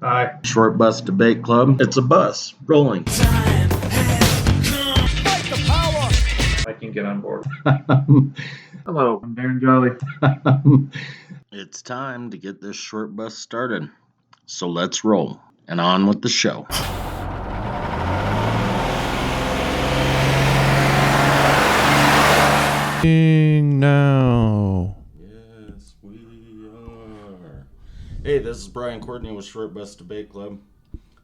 Hi. Short Bus Debate Club. It's a bus rolling. I can get on board. Hello, I'm Darren Jolly. It's time to get this short bus started. So let's roll and on with the show. Now. Yes, we are. Hey, this is Brian Courtney with Short Bus Debate Club.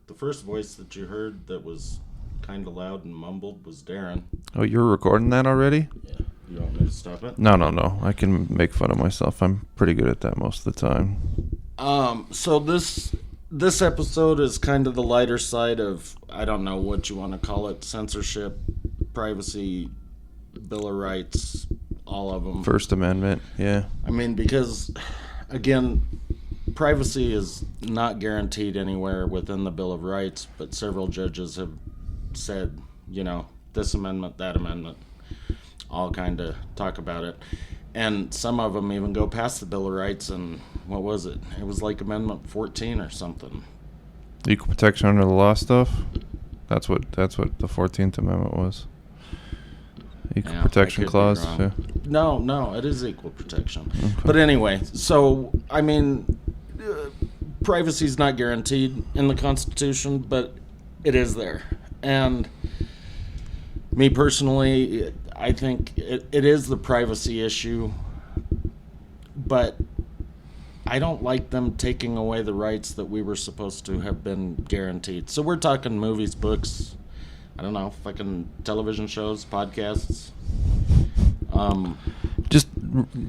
The first voice that you heard that was kind of loud and mumbled was Darren. Oh, you're recording that already? Yeah. You want me to stop it? No. I can make fun of myself. I'm pretty good at that most of the time. So this episode is kind of the lighter side of, I don't know what you want to call it, censorship, privacy, Bill of Rights, all of them. First Amendment, yeah. I mean, because, again, privacy is not guaranteed anywhere within the Bill of Rights, but several judges have said, this amendment, that amendment, all kind of talk about it. And some of them even go past the Bill of Rights, and what was it? It was like Amendment 14 or something. Equal protection under the law stuff? That's what the 14th Amendment was. Equal protection clause? Yeah. No, it is equal protection. Okay. But anyway, so, I mean, privacy is not guaranteed in the Constitution, but it is there. And me personally, I think it is the privacy issue, but I don't like them taking away the rights that we were supposed to have been guaranteed. So we're talking movies, books, I don't know, fucking television shows, podcasts. Just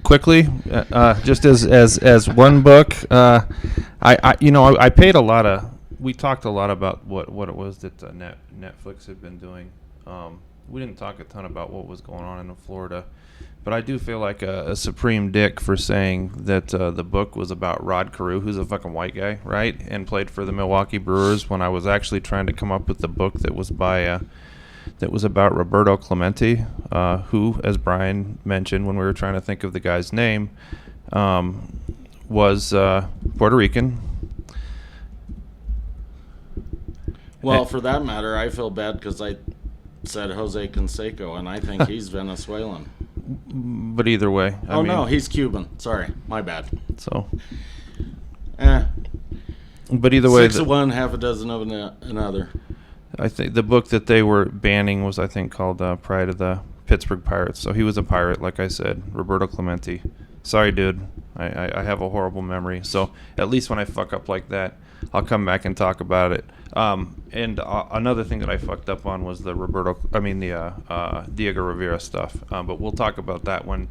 quickly, just as one book, I paid a lot of. We talked a lot about what it was that Netflix had been doing. We didn't talk a ton about what was going on in Florida, but I do feel like a supreme dick for saying that the book was about Rod Carew, who's a fucking white guy, right, and played for the Milwaukee Brewers. When I was actually trying to come up with the book that was about Roberto Clemente, who, as Brian mentioned when we were trying to think of the guy's name, was Puerto Rican. Well, for that matter, I feel bad because I said Jose Canseco, and I think he's Venezuelan. But either way, I mean, no, he's Cuban. Sorry, my bad. So, but either way, 6 of one, half a dozen of another. I think the book that they were banning was, I think, called Pride of the Pittsburgh Pirates. So he was a pirate, like I said, Roberto Clemente. Sorry, dude. I have a horrible memory. So at least when I fuck up like that, I'll come back and talk about it. And another thing that I fucked up on was the Diego Rivera stuff. But we'll talk about that when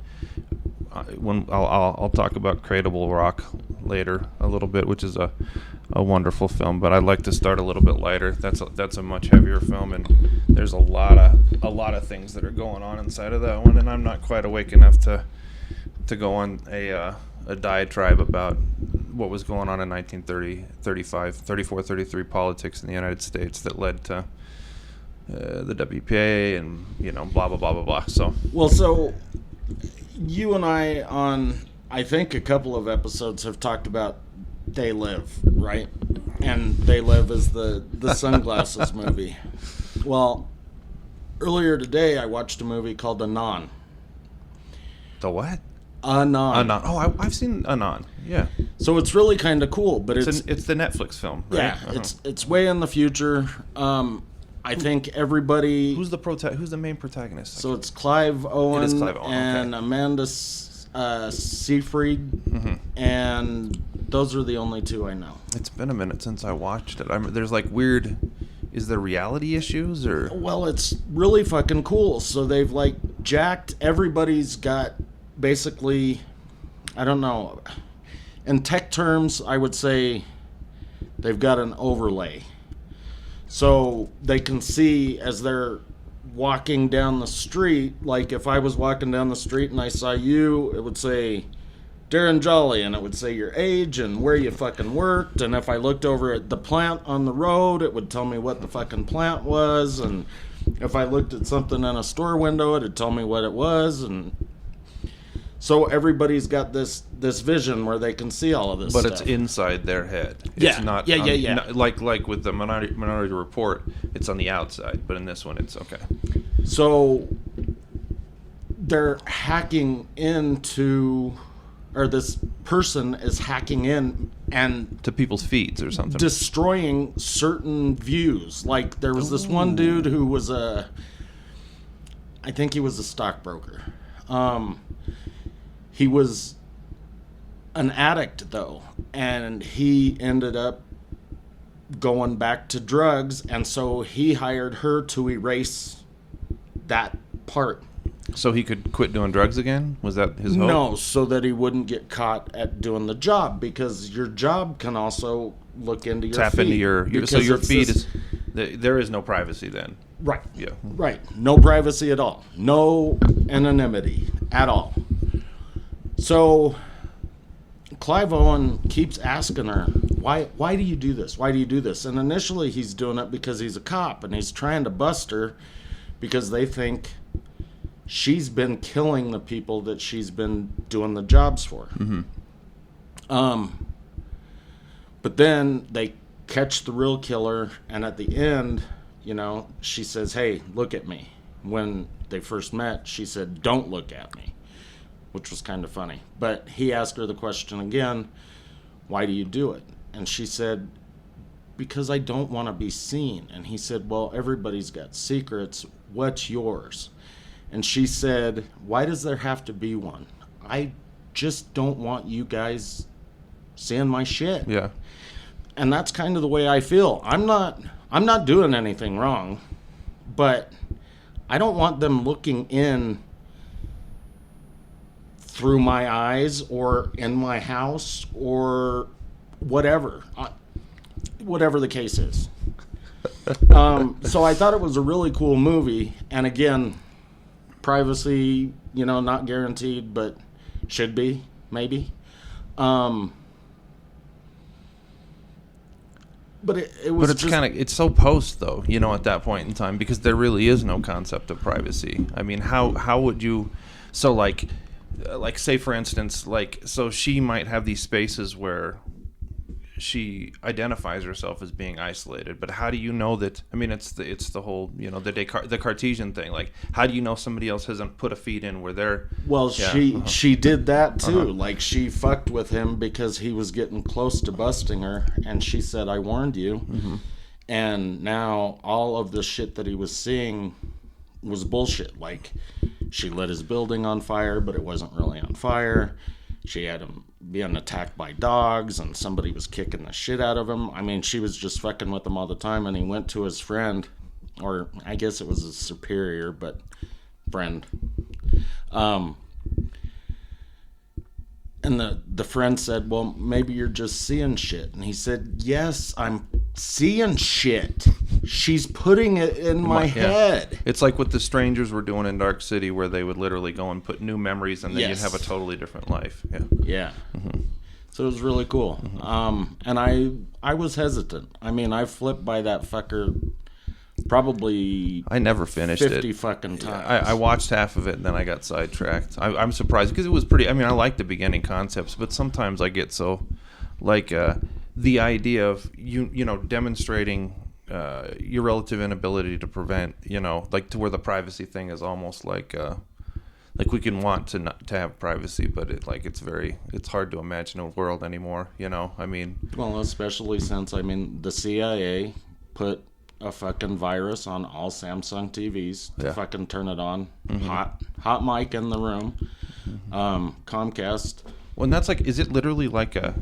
I'll talk about Cradle Rock later a little bit, which is a wonderful film. But I'd like to start a little bit lighter. That's a much heavier film, and there's a lot of things that are going on inside of that one, and I'm not quite awake enough to go on a diatribe about what was going on in 34, 33 politics in the United States that led to the WPA and, blah, blah, blah, blah, blah. So you and I on, I think, a couple of episodes have talked about They Live, right? And They Live is the sunglasses movie. Well, earlier today I watched a movie called Anon. The what? Anon. Oh, I've seen Anon. Yeah. So it's really kind of cool, but it's the Netflix film, right? Yeah, it's way in the future. I think everybody. Who's the main protagonist? So it's Clive Owen. It is Clive Owen, and okay. Amanda Seyfried, and those are the only two I know. It's been a minute since I watched it. There's like weird. Is there reality issues or? Well, it's really fucking cool. So they've jacked. Everybody's got. Basically, I don't know. In tech terms, I would say they've got an overlay. So they can see as they're walking down the street, like if I was walking down the street and I saw you, it would say Darren Jolly, and it would say your age and where you fucking worked. And if I looked over at the plant on the road, it would tell me what the fucking plant was. And if I looked at something in a store window, it would tell me what it was. And So everybody's got this vision where they can see all of this But stuff. it's inside their head. Yeah. It's not Yeah. not- like with the Minority Report, it's on the outside, but in this one, it's okay. So they're hacking into, or this person is hacking in and To people's feeds or something. destroying certain views. Like there was this one dude who was I think he was a stockbroker. He was an addict though, and he ended up going back to drugs, and so he hired her to erase that part. So he could quit doing drugs again? Was that his hope? No, so that he wouldn't get caught at doing the job, because your job can also look into your Tap feed. into your Because so your it's feed this- is there is no privacy then. right. Yeah. Right. No privacy at all. No anonymity at all. So Clive Owen keeps asking her, why do you do this? Why do you do this? And initially he's doing it because he's a cop and he's trying to bust her because they think she's been killing the people that she's been doing the jobs for. But then they catch the real killer, and at the end, she says, hey, look at me. When they first met, she said, don't look at me, which was kind of funny. But he asked her the question again, why do you do it? And she said, because I don't want to be seen. And he said, well, everybody's got secrets. What's yours? And she said, why does there have to be one? I just don't want you guys seeing my shit. Yeah. And that's kind of the way I feel. I'm not doing anything wrong, but I don't want them looking in through my eyes or in my house or whatever. Whatever the case is. So I thought it was a really cool movie. And again, privacy, not guaranteed, but should be, maybe. But it was. But it's kind of, it's so post though, at that point in time, because there really is no concept of privacy. I mean, how would you, so like say for instance, so she might have these spaces where she identifies herself as being isolated, but how do you know that? I mean, it's the whole the Cartesian thing. Like, how do you know somebody else hasn't put a feed in where they're? Well, she did that too. Like, she fucked with him because he was getting close to busting her, and she said, "I warned you." And now all of the shit that he was seeing was bullshit. Like, she lit his building on fire, but it wasn't really on fire. She had him being attacked by dogs, and somebody was kicking the shit out of him. I mean, she was just fucking with him all the time, and he went to his friend, or I guess it was his superior, but friend. And the friend said, well, maybe you're just seeing shit. And he said, yes, I'm seeing shit. She's putting it in my head. It's like what the strangers were doing in Dark City, where they would literally go and put new memories, and then you'd have a totally different life. Yeah. So it was really cool. And I was hesitant. I mean, I flipped by that fucker probably I never finished 50 it. fucking times. I watched half of it, and then I got sidetracked. I'm surprised, because it was pretty. I mean, I like the beginning concepts, but sometimes I get so, the idea of demonstrating your relative inability to prevent, to where the privacy thing is almost like we can want to have privacy, but it's hard to imagine a world anymore. I mean, well, especially since the CIA put a fucking virus on all Samsung TVs to fucking turn it on. Hot mic in the room. Comcast. Well, and that's is it literally like a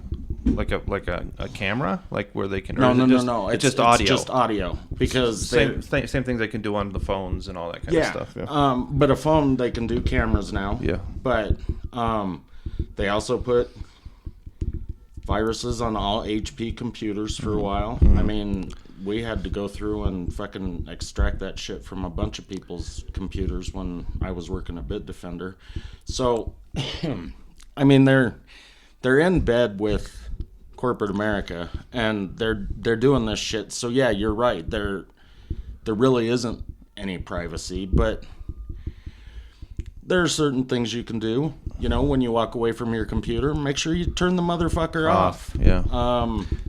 camera, where they can? No. It's just audio. It's just audio, because same things they can do on the phones and all that kind of stuff. Yeah. But a phone, they can do cameras now. Yeah. But they also put viruses on all HP computers for a while. I mean, we had to go through and fucking extract that shit from a bunch of people's computers when I was working at Bitdefender. So, I mean, they're in bed with corporate America, and they're doing this shit. So yeah, you're right. There really isn't any privacy, but there are certain things you can do. you know, when you walk away from your computer, make sure you turn the motherfucker off. Yeah.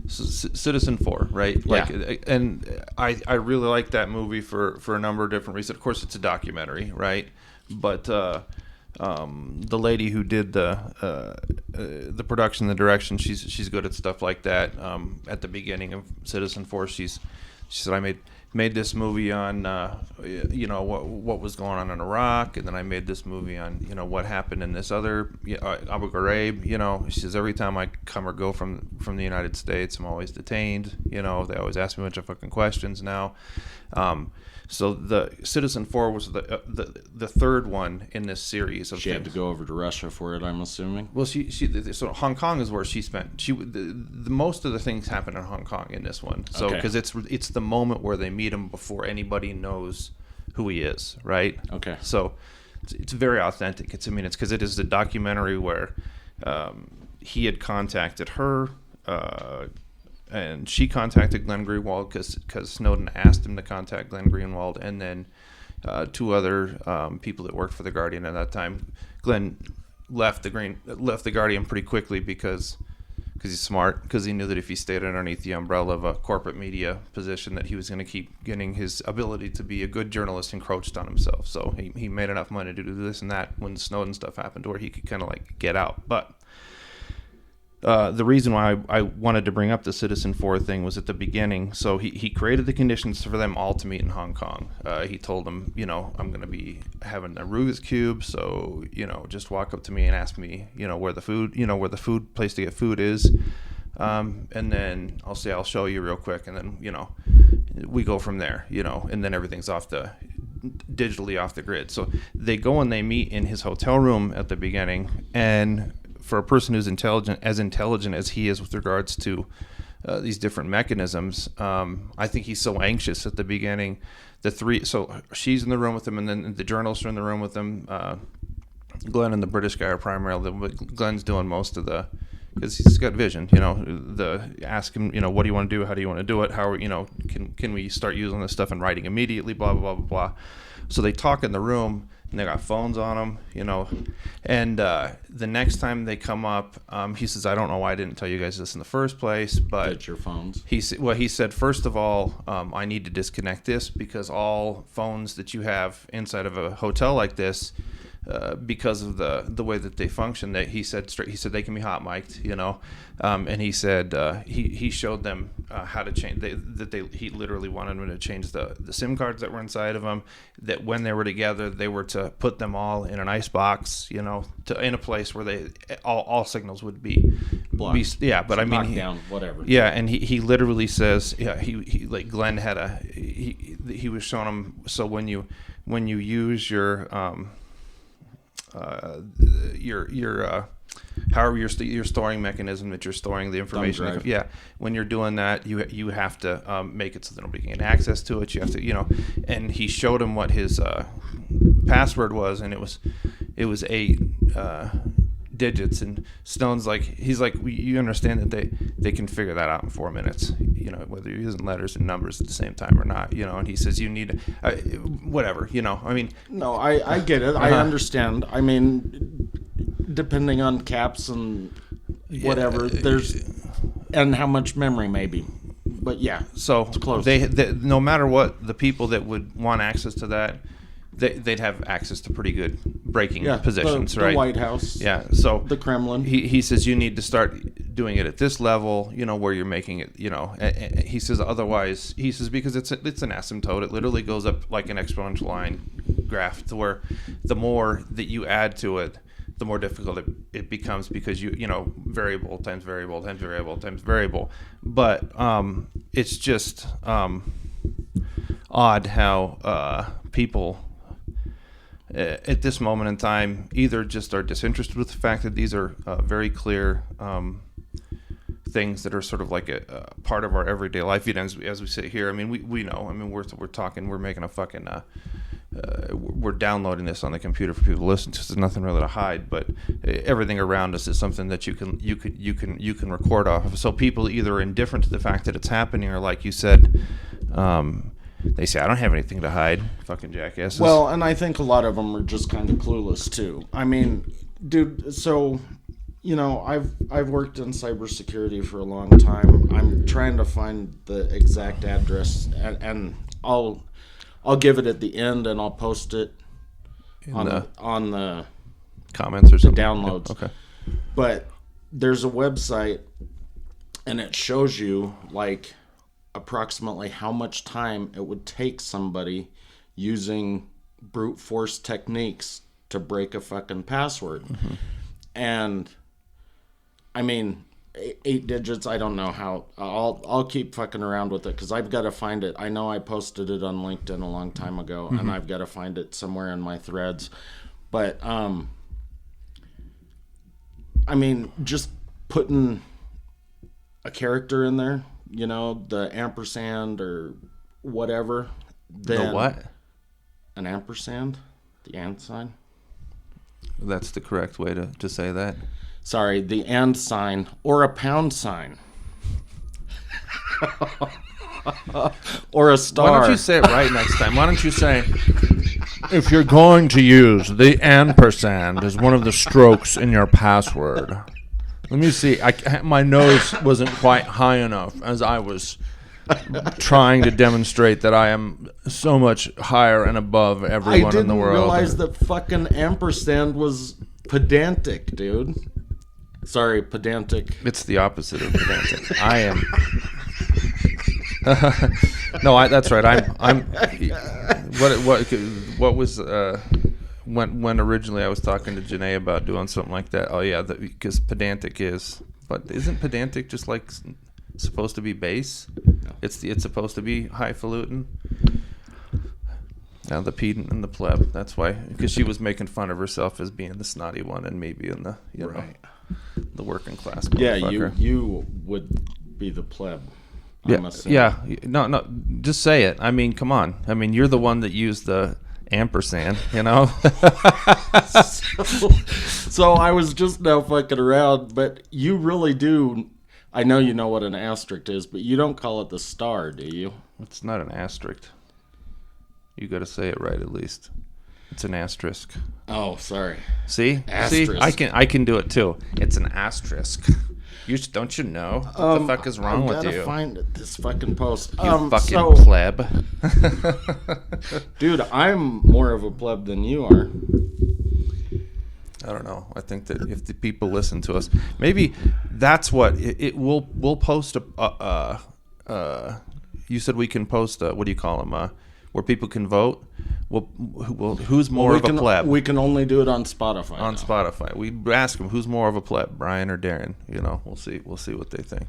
Citizen 4, right? Like, Yeah. and I really like that movie for a number of different reasons. Of course, it's a documentary, right? But the lady who did the production, the direction, she's good at stuff like that. At the beginning of Citizen 4, she said, I made this movie on you know, what was going on in Iraq, and then I made this movie on, you know, what happened in this other Abu Ghraib. You know, she says, every time I come or go from the United States, I'm always detained. You know, they always ask me a bunch of fucking questions now. So the Citizen 4 was the third one in this series of She things. had to go over to Russia for it, I'm assuming. Well, so Hong Kong is where she spent. The most of the things happen in Hong Kong in this one. So Okay. because it's the moment where they meet him before anybody knows who he is, right? Okay. So it's very authentic. It's because it is the documentary where he had contacted her. And she contacted Glenn Greenwald because Snowden asked him to contact Glenn Greenwald, and then two other people that worked for the Guardian at that time. Glenn left the Guardian pretty quickly because he's smart, because he knew that if he stayed underneath the umbrella of a corporate media position, that he was going to keep getting his ability to be a good journalist encroached on himself. So he made enough money to do this and that when the Snowden stuff happened, where he could kind of like get out, but. The reason why I wanted to bring up the Citizen 4 thing was at the beginning. So he created the conditions for them all to meet in Hong Kong. He told them, you know, I'm going to be having a Rubik's Cube, so, you know, just walk up to me and ask me, you know, where the food place to get food is. And then I'll show you real quick, and then, you know, we go from there, you know, and then everything's digitally off the grid. So they go and they meet in his hotel room at the beginning, and for a person who's intelligent as he is with regards to these different mechanisms, I think he's so anxious at the beginning. So she's in the room with him, and then the journalists are in the room with him. Glenn and the British guy are primarily. Glenn's doing most of the, because he's got vision. You know, ask him, you know, what do you want to do? How do you want to do it? How, you know, can we start using this stuff in writing immediately? Blah blah blah blah blah. So they talk in the room. And they got phones on them, you know. And the next time they come up, he says, I don't know why I didn't tell you guys this in the first place, but Get your phones. he said, first of all, I need to disconnect this, because all phones that you have inside of a hotel like this, because of the way that they function, that he said they can be hot mic'd, you know. And he said he showed them how to change. He literally wanted them to change the SIM cards that were inside of them. That when they were together, they were to put them all in an ice box, you know, in a place where all signals would be Blocked. Yeah, but I mean, Down, whatever. Yeah, and he literally says, yeah, he like Glenn had he was showing him. So when you use your however your storing mechanism that you're storing the information. Thumb drive. Yeah, when you're doing that, you have to make it so that nobody can get access to it. You have to, you know. And he showed him what his password was, and it was 8 digits. And Stone's like, he's like, you understand that they can figure that out in 4 minutes, you know, whether you're using letters and numbers at the same time or not, you know. And he says you need whatever, you know. I mean, No, I get it. I understand. I mean, depending on caps and whatever, and how much memory maybe. But yeah, so it's close. They no matter what, the people that would want access to that, they'd have access to pretty good breaking positions, right? The White House. Yeah, so the Kremlin. He says you need to start doing it at this level, you know, where you're making it, you know. He says otherwise, he says, because it's an asymptote. It literally goes up like an exponential line graph, to where the more that you add to it, the more difficult it becomes, because you know, variable times variable times variable times variable. But it's just odd how people at this moment in time either just are disinterested with the fact that these are very clear things that are sort of like a part of our everyday life. Even as we sit here, I mean, we know. I mean, we're talking, we're making a fucking we're downloading this on the computer for people to listen to. So there's nothing really to hide, but everything around us is something that you can record off of. So people either are indifferent to the fact that it's happening, or like you said, they say, I don't have anything to hide. Fucking jackasses. Well, and I think a lot of them are just kind of clueless too. I mean, dude. So, I've worked in cybersecurity for a long time. I'm trying to find the exact address, and I'll give it at the end, and I'll post it on the comments or something. Downloads. Okay. But there's a website, and it shows you like approximately how much time it would take somebody using brute force techniques to break a fucking password. Mm-hmm. And I mean, 8 digits, I don't know how. I'll keep fucking around with it because I've got to find it. I know I posted it on LinkedIn a long time ago, and I've got to find it somewhere in my threads. But I mean, just putting a character in there, the ampersand or whatever. Then the what? An ampersand, the and sign. That's the correct way to say that. Sorry, the and sign or a pound sign. Or a star. Why don't you say it right next time? Why don't you say, if you're going to use the ampersand as one of the strokes in your password. Let me see. My nose wasn't quite high enough as I was trying to demonstrate that I am so much higher and above everyone in the world. I didn't realize that fucking ampersand was pedantic, dude. Sorry, pedantic. It's the opposite of pedantic. I am. No, that's right. I'm. What was when originally I was talking to Janae about doing something like that? Oh yeah, because pedantic is, but isn't pedantic just like supposed to be bass? No. It's supposed to be highfalutin. Now the pedant and the pleb. That's why, because she was making fun of herself as being the snotty one and me being the right. The working class. Yeah, you would be the pleb. Yeah. No, just say it. I mean, come on. I mean, you're the one that used the ampersand, So I was just now fucking around, but you really do. I know you know what an asterisk is, but you don't call it the star, do you? It's not an asterisk. You got to say it right at least. It's an asterisk. Oh, sorry. See? Asterisk. See? I can do it too. It's an asterisk. Don't you know? What the fuck is wrong with you? I gotta find this fucking post. You fucking pleb. Dude, I'm more of a pleb than you are. I don't know. I think that if the people listen to us, maybe that's what we'll post you said we can post what do you call them? Where people can vote. Who's more of a pleb? We can only do it on Spotify. Spotify, we ask them who's more of a pleb, Brian or Darren. We'll see what they think.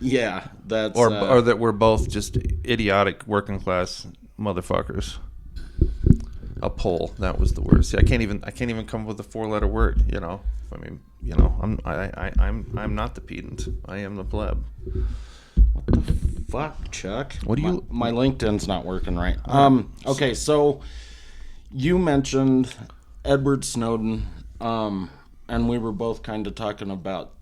Yeah, that's or that we're both just idiotic working class motherfuckers. A poll. That was the word. See, I can't even come up with a 4-letter word. I mean, I'm not the pedant. I am the pleb. What the fuck, Chuck? What do you? My LinkedIn's not working right. Okay, so you mentioned Edward Snowden, and we were both kind of talking about.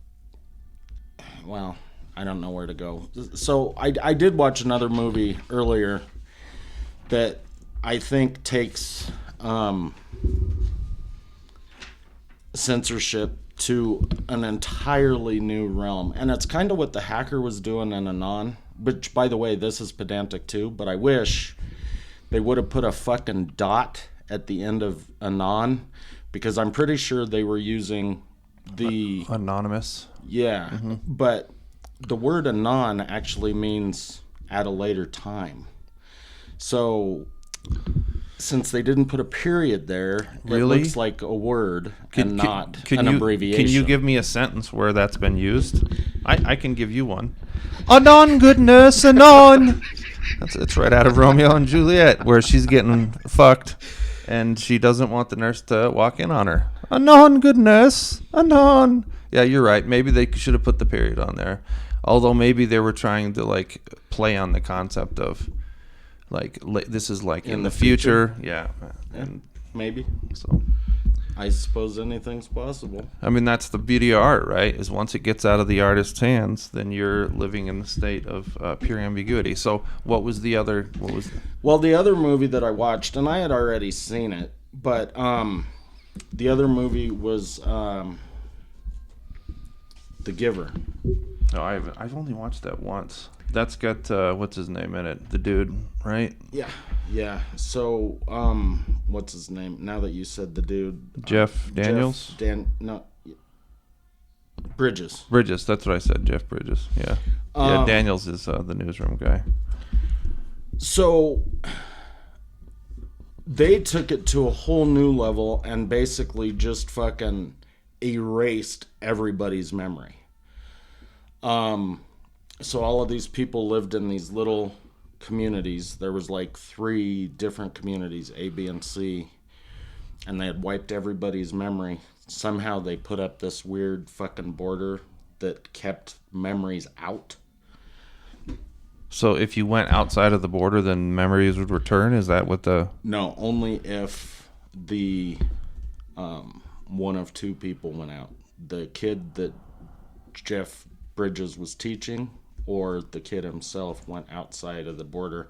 Well, I don't know where to go. So I did watch another movie earlier that I think takes censorship to an entirely new realm. And it's kind of what the hacker was doing in Anon, which, by the way, this is pedantic too, but I wish they would have put a fucking dot at the end of Anon, because I'm pretty sure they were using the... Anonymous? Yeah, but the word Anon actually means at a later time. So... since they didn't put a period there, really? It looks like a word and not an abbreviation. Can you give me a sentence where that's been used? I can give you one. Anon, goodness, anon. It's right out of Romeo and Juliet, where she's getting fucked, and she doesn't want the nurse to walk in on her. Anon, goodness, anon. Yeah, you're right. Maybe they should have put the period on there. Although maybe they were trying to play on the concept of... this is in the future. Yeah. And maybe. So I suppose anything's possible. I mean, that's the beauty of art, right? Is once it gets out of the artist's hands, then you're living in the state of pure ambiguity. So the other movie that I watched, and I had already seen it, but The other movie was The Giver. No, I've only watched that once. That's got what's his name in it? The dude, right? Yeah. So, what's his name? Now that you said the dude, Jeff Daniels. Bridges. Bridges. That's what I said. Jeff Bridges. Yeah. Daniels is the newsroom guy. So they took it to a whole new level and basically just fucking erased everybody's memory. So all of these people lived in these little communities. There was like 3 different communities, A, B, and C, and they had wiped everybody's memory. Somehow they put up this weird fucking border that kept memories out. So if you went outside of the border, then memories would return? Is that what the... No, only if the one of 2 people went out. The kid that Jeff Bridges was teaching, or the kid himself went outside of the border,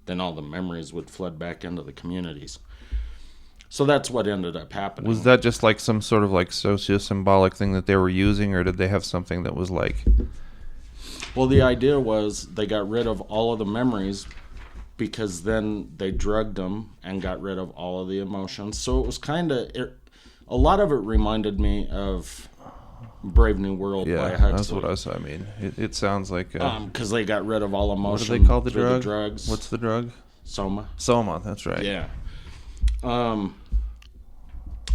then all the memories would flood back into the communities. So that's what ended up happening. Was that just like some sort of like socio-symbolic thing that they were using, or did they have something that was like... Well, the idea was they got rid of all of the memories because then they drugged them and got rid of all of the emotions. So it was kind of... A lot of it reminded me of Brave New World by Huxley. That's what I said. I mean, it sounds like... Because they got rid of all emotion. What do they call the through drug? The drugs. What's the drug? Soma. Soma, that's right. Yeah.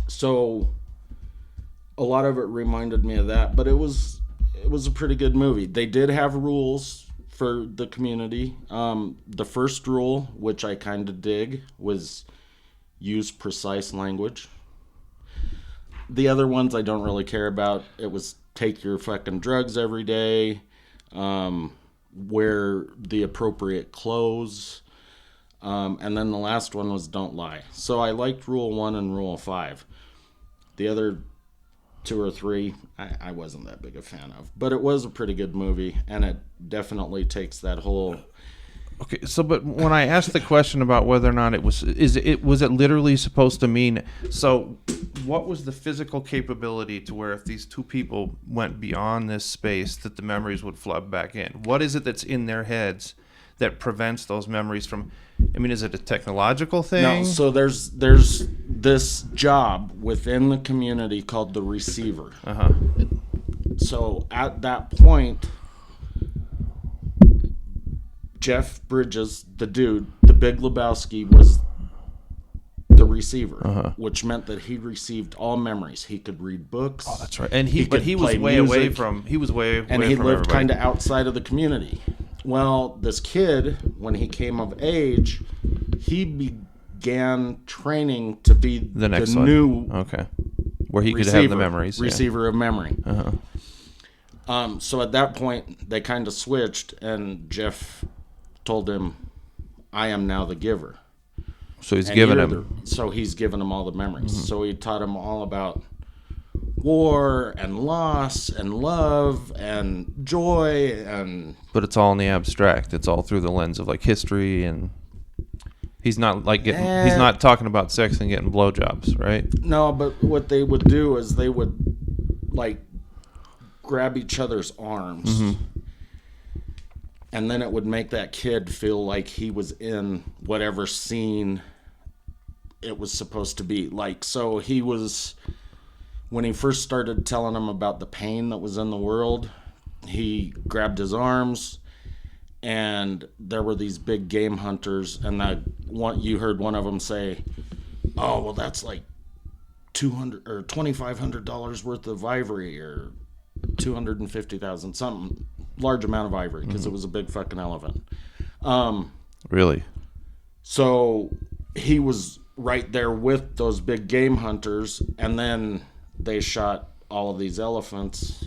So a lot of it reminded me of that, but it was a pretty good movie. They did have rules for the community. The first rule, which I kind of dig, was use precise language. The other ones I don't really care about. It was take your fucking drugs every day, wear the appropriate clothes, and then the last one was don't lie. So I liked Rule 1 and Rule 5. The other 2 or 3, I wasn't that big a fan of. But it was a pretty good movie, and it definitely takes that whole... Okay, so but when I asked the question about whether or not it was it literally supposed to mean, so what was the physical capability to where if these 2 people went beyond this space that the memories would flood back in? What is it that's in their heads that prevents those memories from... I mean, is it a technological thing? No, so there's this job within the community called the receiver. Uh-huh. So at that point, Jeff Bridges, the dude, the Big Lebowski, was the receiver, which meant that he received all memories. He could read books. Oh, that's right. And he was way music, away from... He was way and away he from lived everybody. kind of outside of the community. Well, this kid, when he came of age, he began training to be the next new where he could have the memories. Receiver of memory. Uh-huh. So at that point, they kind of switched, and Jeff told him, I am now the giver. So he's giving him... So he's given him all the memories. Mm-hmm. So he taught him all about war and loss and love and joy and... But it's all in the abstract. It's all through the lens of like history, and he's not like getting... He's not talking about sex and getting blowjobs, right? No, but what they would do is they would like grab each other's arms. Mm-hmm. And then it would make that kid feel like he was in whatever scene it was supposed to be. Like, so he was, when he first started telling him about the pain that was in the world, he grabbed his arms, and there were these big game hunters, and you heard one of them say, oh, well, that's like $200 or $2,500 worth of ivory, or $250,000, something. Large amount of ivory, because it was a big fucking elephant. Really? So he was right there with those big game hunters, and then they shot all of these elephants.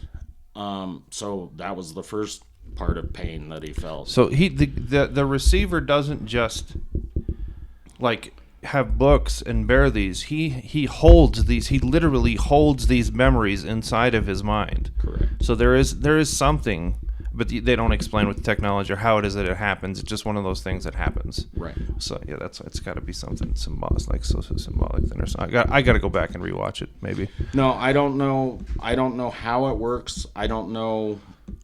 So that was the first part of pain that he felt. So the receiver doesn't just like have books and bear these. He holds these. He literally holds these memories inside of his mind. Correct. So there is something but they don't explain with the technology or how it is that it happens. It's just one of those things that happens. Right. So yeah, it's got to be something symbolic, like so symbolic then or something. I got to go back and rewatch it maybe. No, I don't know. I don't know how it works. I don't know,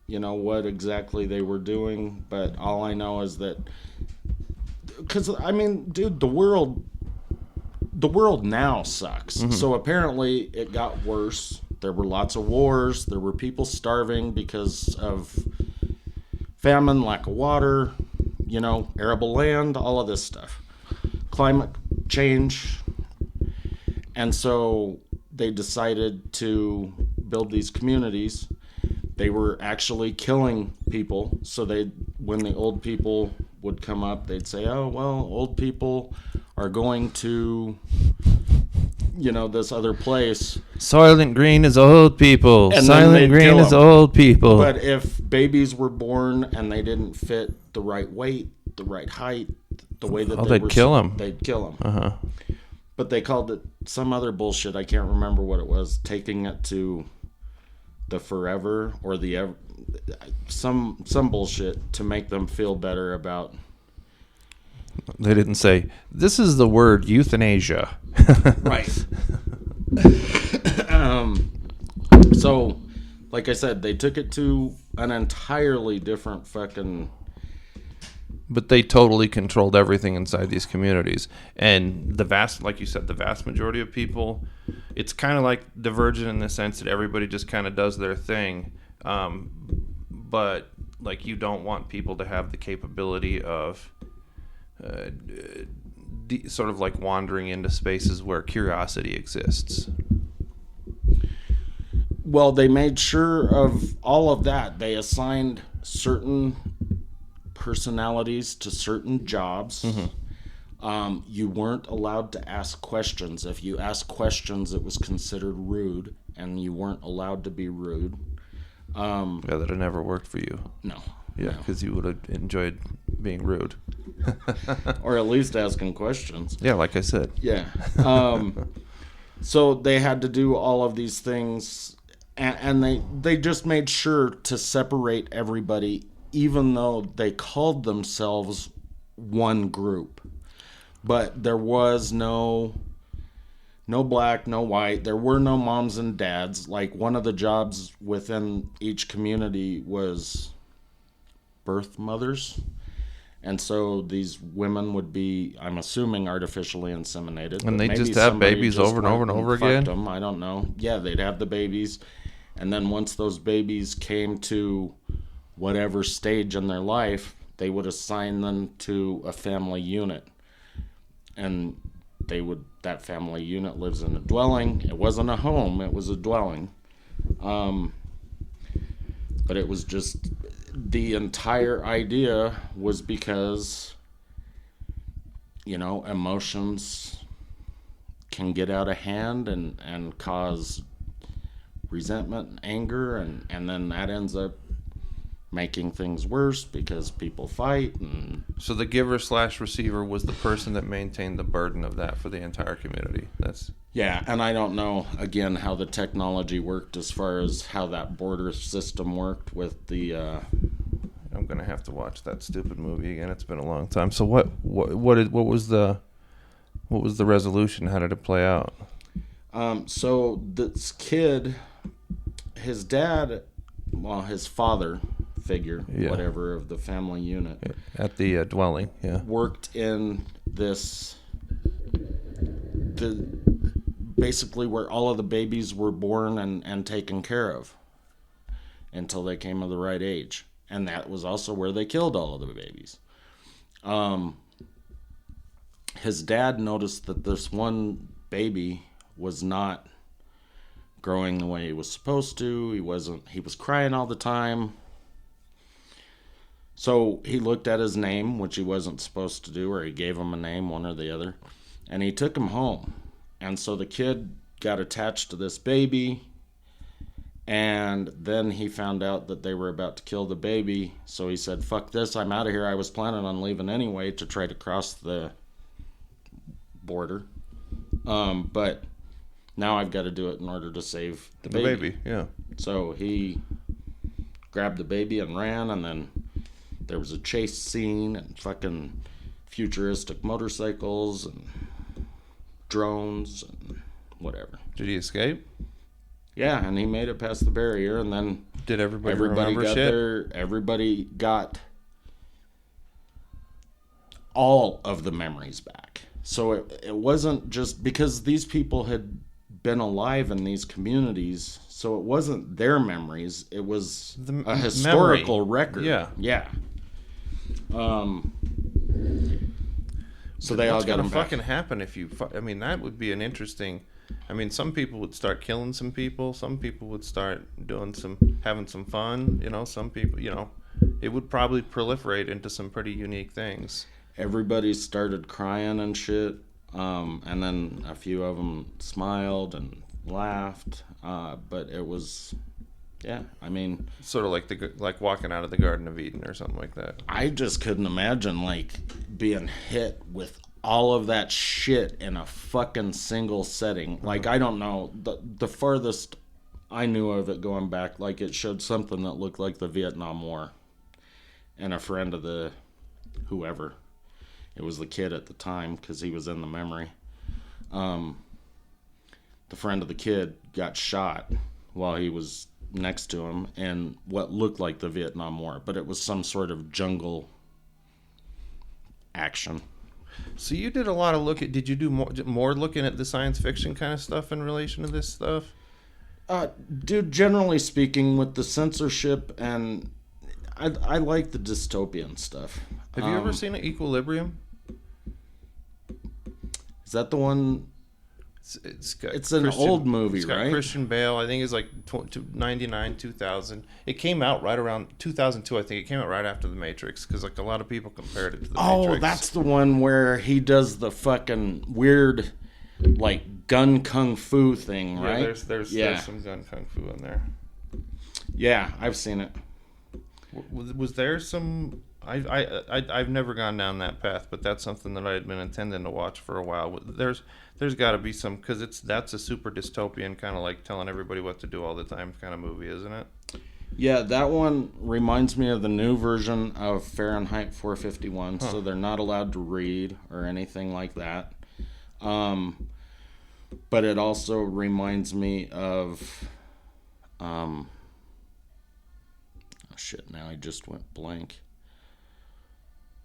what exactly they were doing. But all I know is that, because I mean, dude, the world now sucks. Mm-hmm. So apparently it got worse. There were lots of wars. There were people starving because of famine, lack of water, arable land, all of this stuff. Climate change. And so they decided to build these communities. They were actually killing people. So when the old people would come up, they'd say, oh, well, old people are going to, this other place. Soylent Green is old people. And Silent Green is old people. But if babies were born and they didn't fit the right weight, the right height, the way that they'd kill them. They'd kill them. Uh-huh. But they called it some other bullshit. I can't remember what it was. Taking it to the forever or the some bullshit to make them feel better about. They didn't say, this is the word euthanasia. Right. So, like I said, they took it to an entirely different fucking... But they totally controlled everything inside these communities. And like you said, the vast majority of people, it's kind of like Divergent in the sense that everybody just kind of does their thing. But, like, you don't want people to have the capability of... sort of like wandering into spaces where curiosity exists. Well, they made sure of all of that. They assigned certain personalities to certain jobs. Mm-hmm. You weren't allowed to ask questions. If you asked questions, it was considered rude, and you weren't allowed to be rude. Yeah, that had never worked for you. No. Yeah, because you would have enjoyed being rude. Or at least asking questions. Yeah, like I said. Yeah. So they had to do all of these things, and they just made sure to separate everybody, even though they called themselves one group. But there was no black, no white. There were no moms and dads. Like, one of the jobs within each community was birth mothers. And so these women would be, I'm assuming, artificially inseminated. And they just have babies over and over and over again? Them. I don't know. Yeah, they'd have the babies. And then once those babies came to whatever stage in their life, they would assign them to a family unit. And that family unit lives in a dwelling. It wasn't a home, it was a dwelling. But it was just... The entire idea was because, emotions can get out of hand and cause resentment and anger, and then that ends up making things worse because people fight. And so the giver/receiver was the person that maintained the burden of that for the entire community. Yeah, and I don't know, again, how the technology worked as far as how that border system worked with the... I'm going to have to watch that stupid movie again. It's been a long time. So what was the resolution? How did it play out? So this kid, his dad, his father figure, whatever, of the family unit. At the dwelling, worked in basically where all of the babies were born and taken care of until they came of the right age. And that was also where they killed all of the babies. His dad noticed that this one baby was not growing the way he was supposed to. He was crying all the time. So he looked at his name, which he wasn't supposed to do, or he gave him a name, one or the other, and he took him home. And so the kid got attached to this baby, and then he found out that they were about to kill the baby. So he said, fuck this, I'm out of here. I was planning on leaving anyway to try to cross the border. But now I've got to do it in order to save the baby. Yeah. So he grabbed the baby and ran, and then there was a chase scene and fucking futuristic motorcycles and drones and whatever. Did he escape? Yeah, and he made it past the barrier, and then Did everybody got shit? there. Everybody got all of the memories back. So it wasn't just because these people had been alive in these communities, so it wasn't their memories. It was a historical record. Yeah. So they all got them back. What's fucking happen if you? I mean, that would be an interesting. I mean, some people would start killing some people. Some people would start having some fun. You know, some people, it would probably proliferate into some pretty unique things. Everybody started crying and shit, and then a few of them smiled and laughed. But it was, yeah. I mean, sort of like walking out of the Garden of Eden or something like that. I just couldn't imagine being hit with all of that shit in a fucking single setting. Like, I don't know, the farthest I knew of it going back, it showed something that looked like the Vietnam War, and a friend of the whoever, it was the kid at the time because he was in the memory, the friend of the kid got shot while he was next to him in what looked like the Vietnam War, but it was some sort of jungle action. So you did a lot of did you do more looking at the science fiction kind of stuff in relation to this stuff? Dude, generally speaking, with the censorship, and I like the dystopian stuff. Have you ever seen Equilibrium? Is that the one? It's an old movie, right? Christian Bale. I think it's like 99, 2000. It came out right around 2002. I think it came out right after The Matrix because a lot of people compared it to The Matrix. Oh, that's the one where he does the fucking weird, gun kung fu thing, right? Yeah, there's some gun kung fu in there. Yeah, I've seen it. Was there some? I've never gone down that path, but that's something that I had been intending to watch for a while. There's got to be some, because that's a super dystopian kind of telling everybody what to do all the time kind of movie, isn't it? Yeah, that one reminds me of the new version of Fahrenheit 451. So they're not allowed to read or anything like that. But it also reminds me of oh shit, now I just went blank.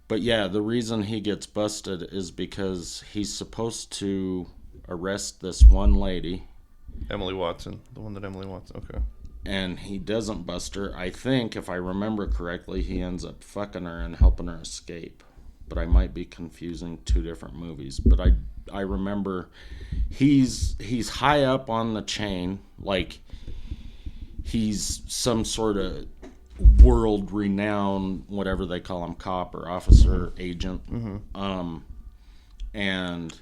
But yeah, the reason he gets busted is because he's supposed to arrest this one lady. Emily Watson. The one that Emily Watson. Okay. And he doesn't bust her. I think, if I remember correctly, he ends up fucking her and helping her escape. But I might be confusing two different movies. But I remember he's high up on the chain. He's some sort of world-renowned, whatever they call him, cop or officer, agent. Mm-hmm. And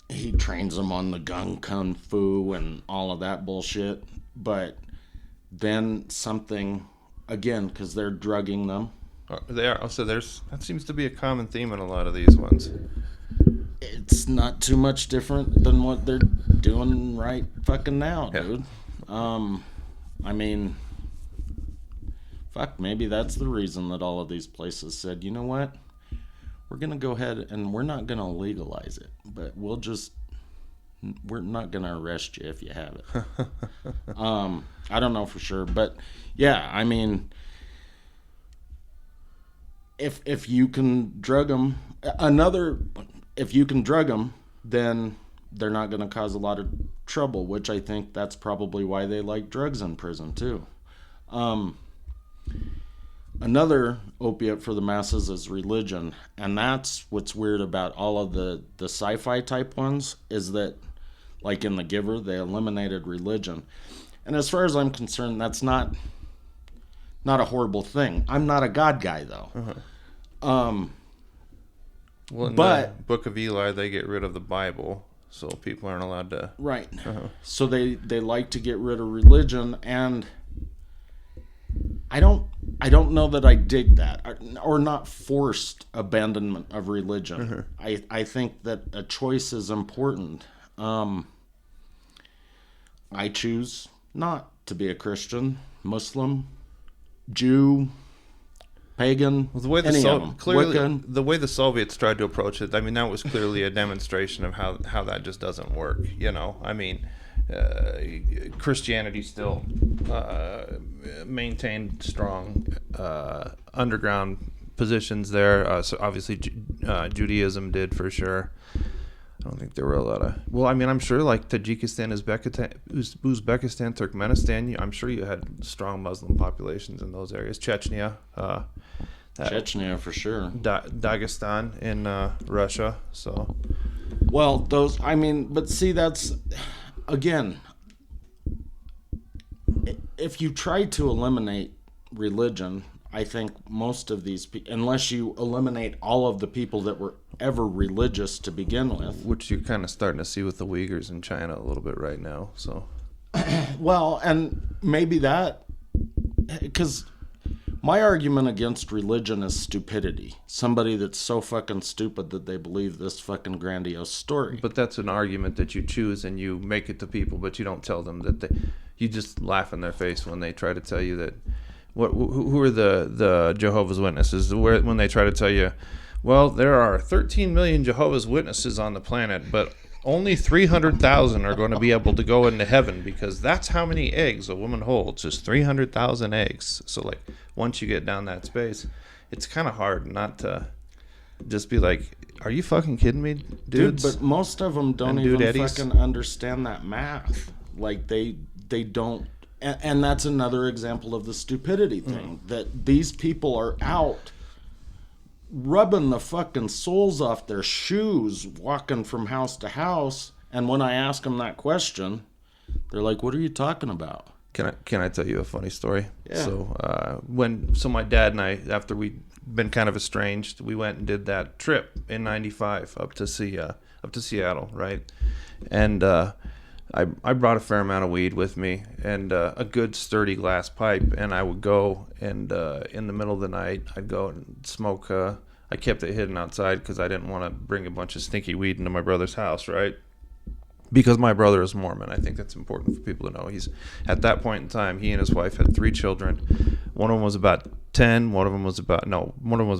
he trains them on the gun kung fu and all of that bullshit. But then something, again, because they're drugging them. They are. So that seems to be a common theme in a lot of these ones. It's not too much different than what they're doing right fucking now, dude. I mean, fuck, maybe that's the reason that all of these places said, you know what? We're going to go ahead and we're not going to legalize it, but we're not going to arrest you if you have it. I don't know for sure, but yeah, I mean, if you can drug them, then they're not going to cause a lot of trouble, which I think that's probably why they like drugs in prison too. Another opiate for the masses is religion, and that's what's weird about all of the sci-fi type ones, is that, like in The Giver, they eliminated religion. And as far as I'm concerned, that's not a horrible thing. I'm not a God guy, though. Uh-huh. Well, in the Book of Eli, they get rid of the Bible, so people aren't allowed to. Right. Uh-huh. So they like to get rid of religion, and I don't know that I dig that, or not forced abandonment of religion. Uh-huh. I think that a choice is important. I choose not to be a Christian, Muslim, Jew, pagan, Well, the way any of them. clearly, Wiccan. the way the Soviets tried to approach it, I mean, that was clearly a demonstration of how that just doesn't work. You know, I mean, Christianity still maintained strong underground positions there. So obviously, Judaism did for sure. I don't think there were a lot of. Well, I mean, I'm sure like Tajikistan, Uzbekistan, Turkmenistan. I'm sure you had strong Muslim populations in those areas. Chechnya, Chechnya for sure. Dagestan in Russia. So, well, those. I mean, but see, that's again. If you try to eliminate religion, I think most of these, unless you eliminate all of the people that were ever religious to begin with, which you're kind of starting to see with the Uyghurs in China a little bit right now. So, well, and maybe that, because my argument against religion is stupidity. Somebody that's so fucking stupid that they believe this fucking grandiose story. But that's an argument that you choose and you make it to people, but you don't tell them that you just laugh in their face when they try to tell you that. Who are the Jehovah's Witnesses? When they try to tell you, well, there are 13 million Jehovah's Witnesses on the planet, but only 300,000 are going to be able to go into heaven because that's how many eggs a woman holds, is 300,000 eggs. So, like, once you get down that space, it's kind of hard not to just be like, are you fucking kidding me, dudes? Dude, but most of them don't even fucking understand that math. Like, they don't. And that's another example of the stupidity thing, that these people are out rubbing the fucking soles off their shoes, walking from house to house. And when I ask them that question, they're like, what are you talking about? Can I tell you a funny story? Yeah. So my dad and I, after we'd been kind of estranged, we went and did that trip in '95 up to Seattle, right? And I brought a fair amount of weed with me and a good sturdy glass pipe, and I would go and in the middle of the night I'd go and smoke. I kept it hidden outside because I didn't want to bring a bunch of stinky weed into my brother's house, right? Because my brother is Mormon. I think that's important for people to know. He's at that point in time, he and his wife had 3 children. One of them was about 10. One of them was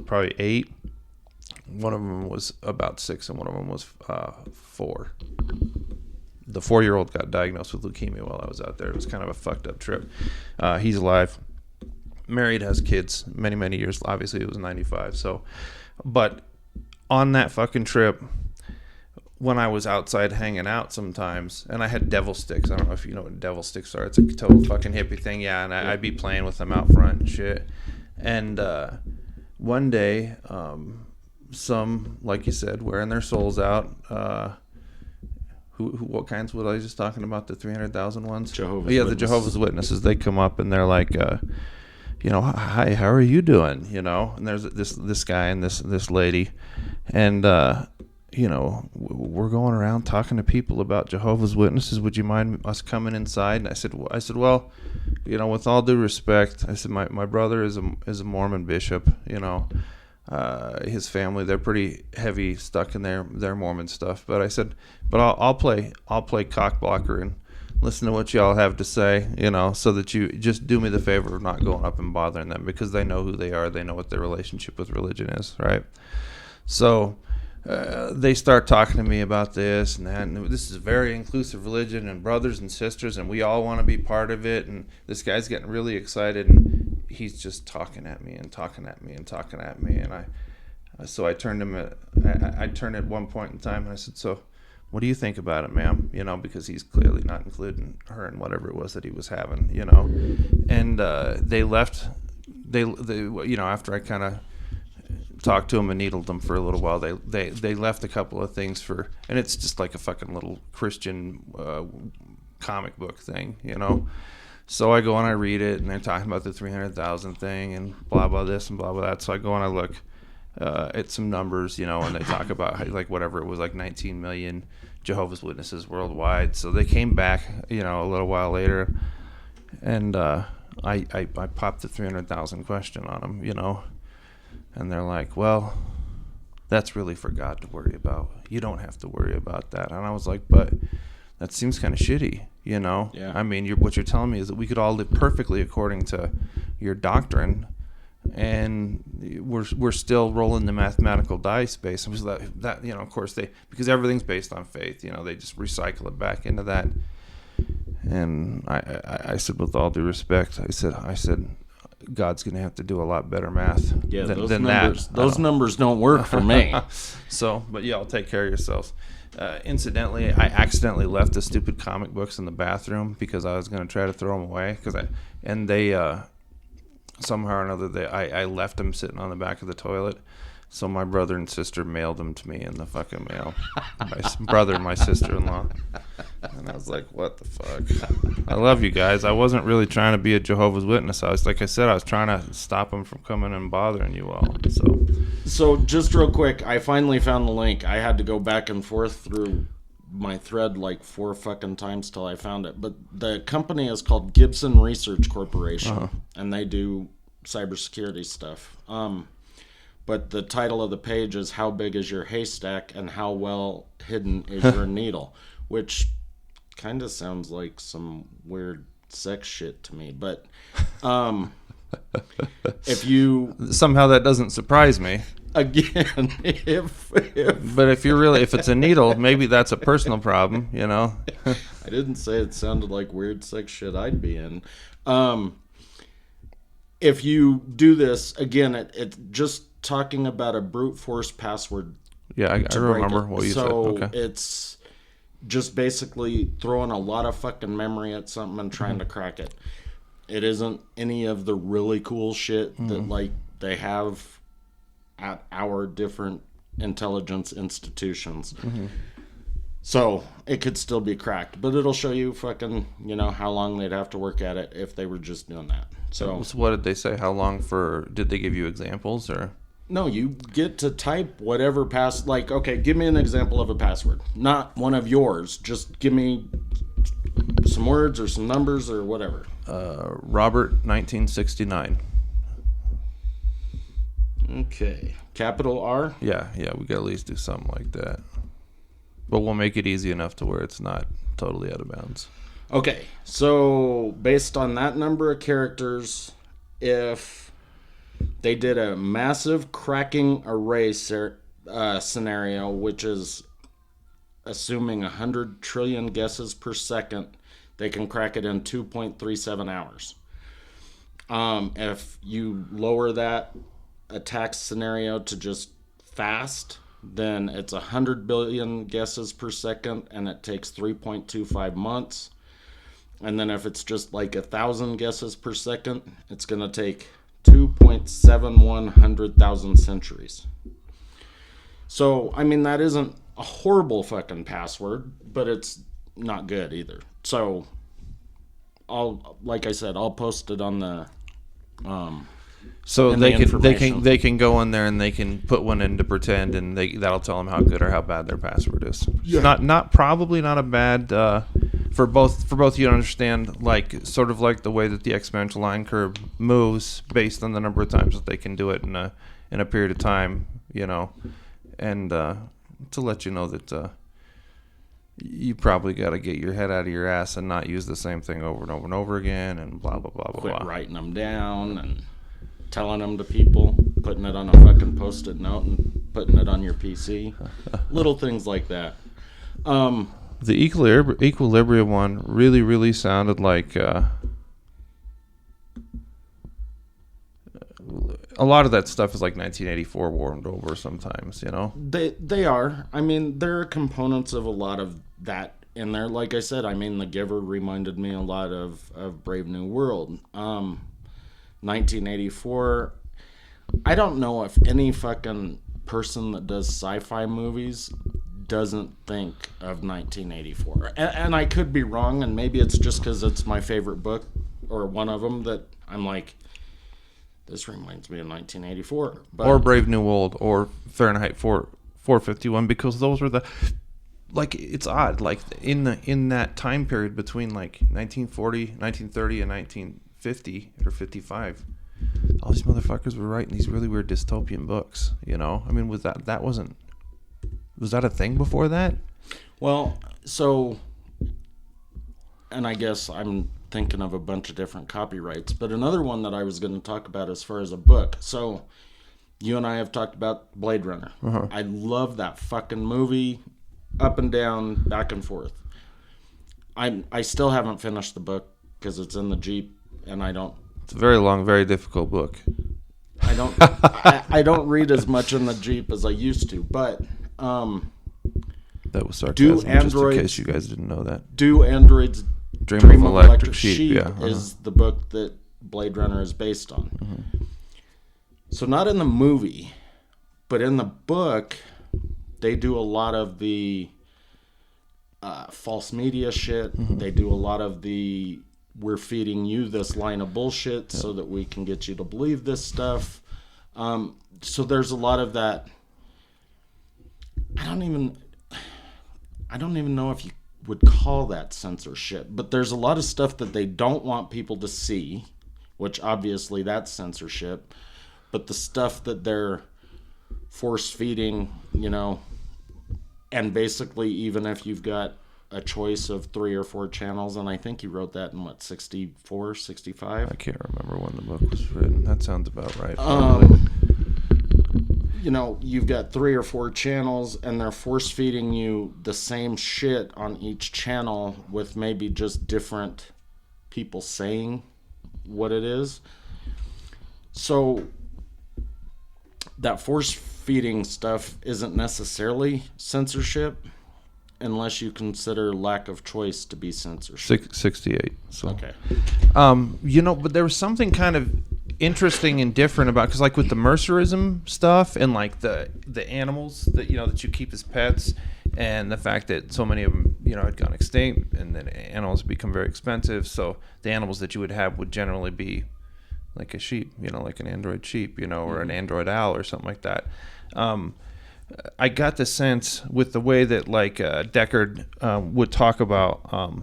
probably 8. One of them was about 6, and one of them was 4. The 4-year-old got diagnosed with leukemia while I was out there. It was kind of a fucked up trip. He's alive, married, has kids, many, many years. Obviously, it was '95. So, but on that fucking trip, when I was outside hanging out sometimes, and I had devil sticks. I don't know if you know what devil sticks are. It's a total fucking hippie thing. Yeah, and I'd be playing with them out front and shit. And one day, some, like you said, wearing their souls out, what kinds was I just talking about? The 300,000 ones? The Jehovah's Witnesses. They come up and they're like, hi, how are you doing? You know, and there's this guy and this lady, and we're going around talking to people about Jehovah's Witnesses. Would you mind us coming inside? And I said, well, with all due respect, I said my brother is a Mormon bishop. His family, they're pretty heavy stuck in their Mormon stuff. But I said, I'll play cock blocker and listen to what y'all have to say, so that you just do me the favor of not going up and bothering them, because they know who they are. They know what their relationship with religion is, right? So they start talking to me about this and that, and this is a very inclusive religion and brothers and sisters, and we all want to be part of it. And this guy's getting really excited, and he's just talking at me and talking at me and talking at me. And I turned at one point in time and I said, so what do you think about it, ma'am? Because he's clearly not including her in whatever it was that he was having, And they left. They after I kind of talked to them and needled them for a little while, they left a couple of things and it's just like a fucking little Christian comic book thing, So I go and I read it, and they're talking about the 300,000 thing and blah blah this and blah blah that. So I go and I look at some numbers, and they talk about how, like, whatever it was, like 19 million Jehovah's Witnesses worldwide. So they came back, a little while later, and I popped the 300,000 question on them, and they're like, well, that's really for God to worry about. You don't have to worry about that. And I was like, but that seems kind of shitty. You know, Yeah. I mean, what you're telling me is that we could all live perfectly according to your doctrine, and we're still rolling the mathematical dice based on that. You know, of course because everything's based on faith. You know, they just recycle it back into that. And I said, with all due respect, I said, God's going to have to do a lot better math than numbers, that. Those numbers don't work for me. So, but y'all take care of yourselves. Incidentally, I accidentally left the stupid comic books in the bathroom because I was going to try to throw them away. They somehow or another, I left them sitting on the back of the toilet. So my brother and sister mailed them to me in the fucking mail. My brother and my sister-in-law. And I was like, what the fuck? I love you guys. I wasn't really trying to be a Jehovah's Witness. I was trying to stop them from coming and bothering you all. So just real quick, I finally found the link. I had to go back and forth through my thread like 4 fucking times till I found it. But the company is called Gibson Research Corporation, and they do cybersecurity stuff. But the title of the page is "How Big is Your Haystack and How Well Hidden is Your Needle?" Which kind of sounds like some weird sex shit to me. But if you somehow that doesn't surprise me. Again, but if it's a needle, maybe that's a personal problem. You know. I didn't say it sounded like weird sex shit I'd be in. If you do this again, it's just talking about a brute force password. Yeah, I remember what you said. Okay. It's just basically throwing a lot of fucking memory at something and trying to crack it. It isn't any of the really cool shit that like they have at our different intelligence institutions. So it could still be cracked, but it'll show you fucking, how long they'd have to work at it if they were just doing that. So what did they say? How long did they give you examples or? No, you get to type whatever okay, give me an example of a password. Not one of yours. Just give me some words or some numbers or whatever. Robert 1969. Okay. Capital R? Yeah, we got to at least do something like that. But we'll make it easy enough to where it's not totally out of bounds. Okay, so based on that number of characters, if they did a massive cracking array scenario, which is assuming 100 trillion guesses per second, they can crack it in 2.37 hours. If you lower that attack scenario to just fast, then it's 100 billion guesses per second, and it takes 3.25 months. And then if it's just like 1,000 guesses per second, it's going to take 2.71 centuries. So, I mean, that isn't a horrible fucking password, but it's not good either. So, like I said, I'll post it on the... So they can go in there and they can put one in to pretend, and that'll tell them how good or how bad their password is. Yeah. Probably not a bad for both you to understand, like sort of like the way that the exponential line curve moves based on the number of times that they can do it in a period of time, and to let you know that you probably got to get your head out of your ass and not use the same thing over and over and over again, and blah blah blah blah. Quit writing them down and telling them to people, putting it on a fucking post-it note and putting it on your PC. Little things like that. The equilibrium one really, really sounded like a lot of that stuff is like 1984 warmed over sometimes, They are. I mean, there are components of a lot of that in there. Like I said, I mean, The Giver reminded me a lot of Brave New World. 1984. I don't know if any fucking person that does sci-fi movies doesn't think of 1984. And I could be wrong, and maybe it's just because it's my favorite book or one of them that I'm like, this reminds me of 1984. Or Brave New World or Fahrenheit 451, because those were the... Like, it's odd. Like, in that time period between, like, 1930, and 1950 or 55, all these motherfuckers were writing these really weird dystopian books, I mean, was that a thing before that? Well, so and I guess I'm thinking of a bunch of different copyrights, but another one that I was going to talk about as far as a book. So you and I have talked about Blade Runner. I love that fucking movie, up and down, back and forth. I still haven't finished the book because it's in the Jeep, and I don't. It's a very long, very difficult book. I don't. I don't read as much in the Jeep as I used to, but that was sarcasm, just in case you guys didn't know that. Do Androids Dream of Electric Sheep? Yeah, is the book that Blade Runner is based on. So not in the movie, but in the book, they do a lot of the false media shit. They do a lot of the we're feeding you this line of bullshit so that we can get you to believe this stuff. So there's a lot of that. I don't even know if you would call that censorship, but there's a lot of stuff that they don't want people to see, which obviously that's censorship. But the stuff that they're force feeding, and basically even if you've got a choice of 3 or 4 channels, and I think you wrote that in 64, 65? I can't remember when the book was written. That sounds about right. You've got 3 or 4 channels, and they're force feeding you the same shit on each channel with maybe just different people saying what it is. So that force feeding stuff isn't necessarily censorship unless you consider lack of choice to be censorship. 68. So. Okay. But there was something kind of interesting and different about, because like with the Mercerism stuff and like the animals that that you keep as pets, and the fact that so many of them had gone extinct, and then animals become very expensive, so the animals that you would have would generally be like a sheep, like an android sheep, or an android owl or something like that. I got the sense with the way that like Deckard would talk about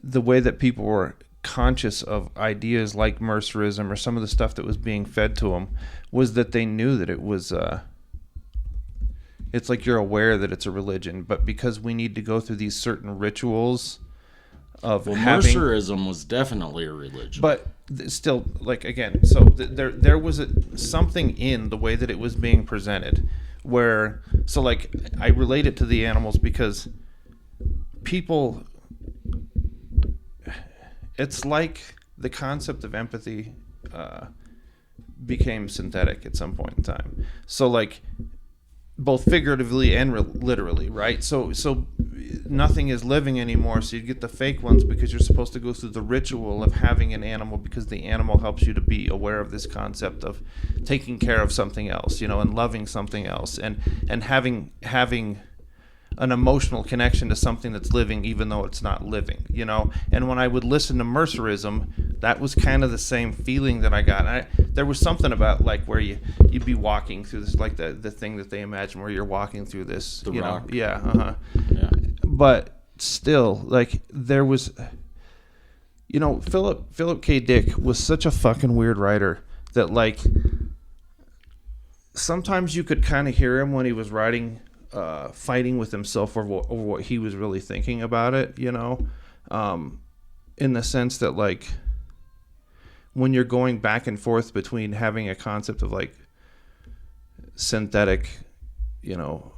the way that people were conscious of ideas like Mercerism or some of the stuff that was being fed to them, was that they knew that it was it's like you're aware that it's a religion, but because we need to go through these certain rituals of having... Mercerism was definitely a religion. But still, like, again, so there was something in the way that it was being presented where... So, like, I relate it to the animals because people... It's like the concept of empathy became synthetic at some point in time. So, like... both figuratively and literally, right? So nothing is living anymore, so you get the fake ones because you're supposed to go through the ritual of having an animal, because the animal helps you to be aware of this concept of taking care of something else, and loving something else, and having an emotional connection to something that's living even though it's not living, And when I would listen to Mercerism, that was kind of the same feeling that I got. There was something about like where you'd be walking through this, like the thing that they imagine where you're walking through this, the rock. Yeah. Yeah. But still, like there was, Philip K. Dick was such a fucking weird writer that like sometimes you could kind of hear him when he was writing. Fighting with himself over what he was really thinking about it, in the sense that like when you're going back and forth between having a concept of like synthetic,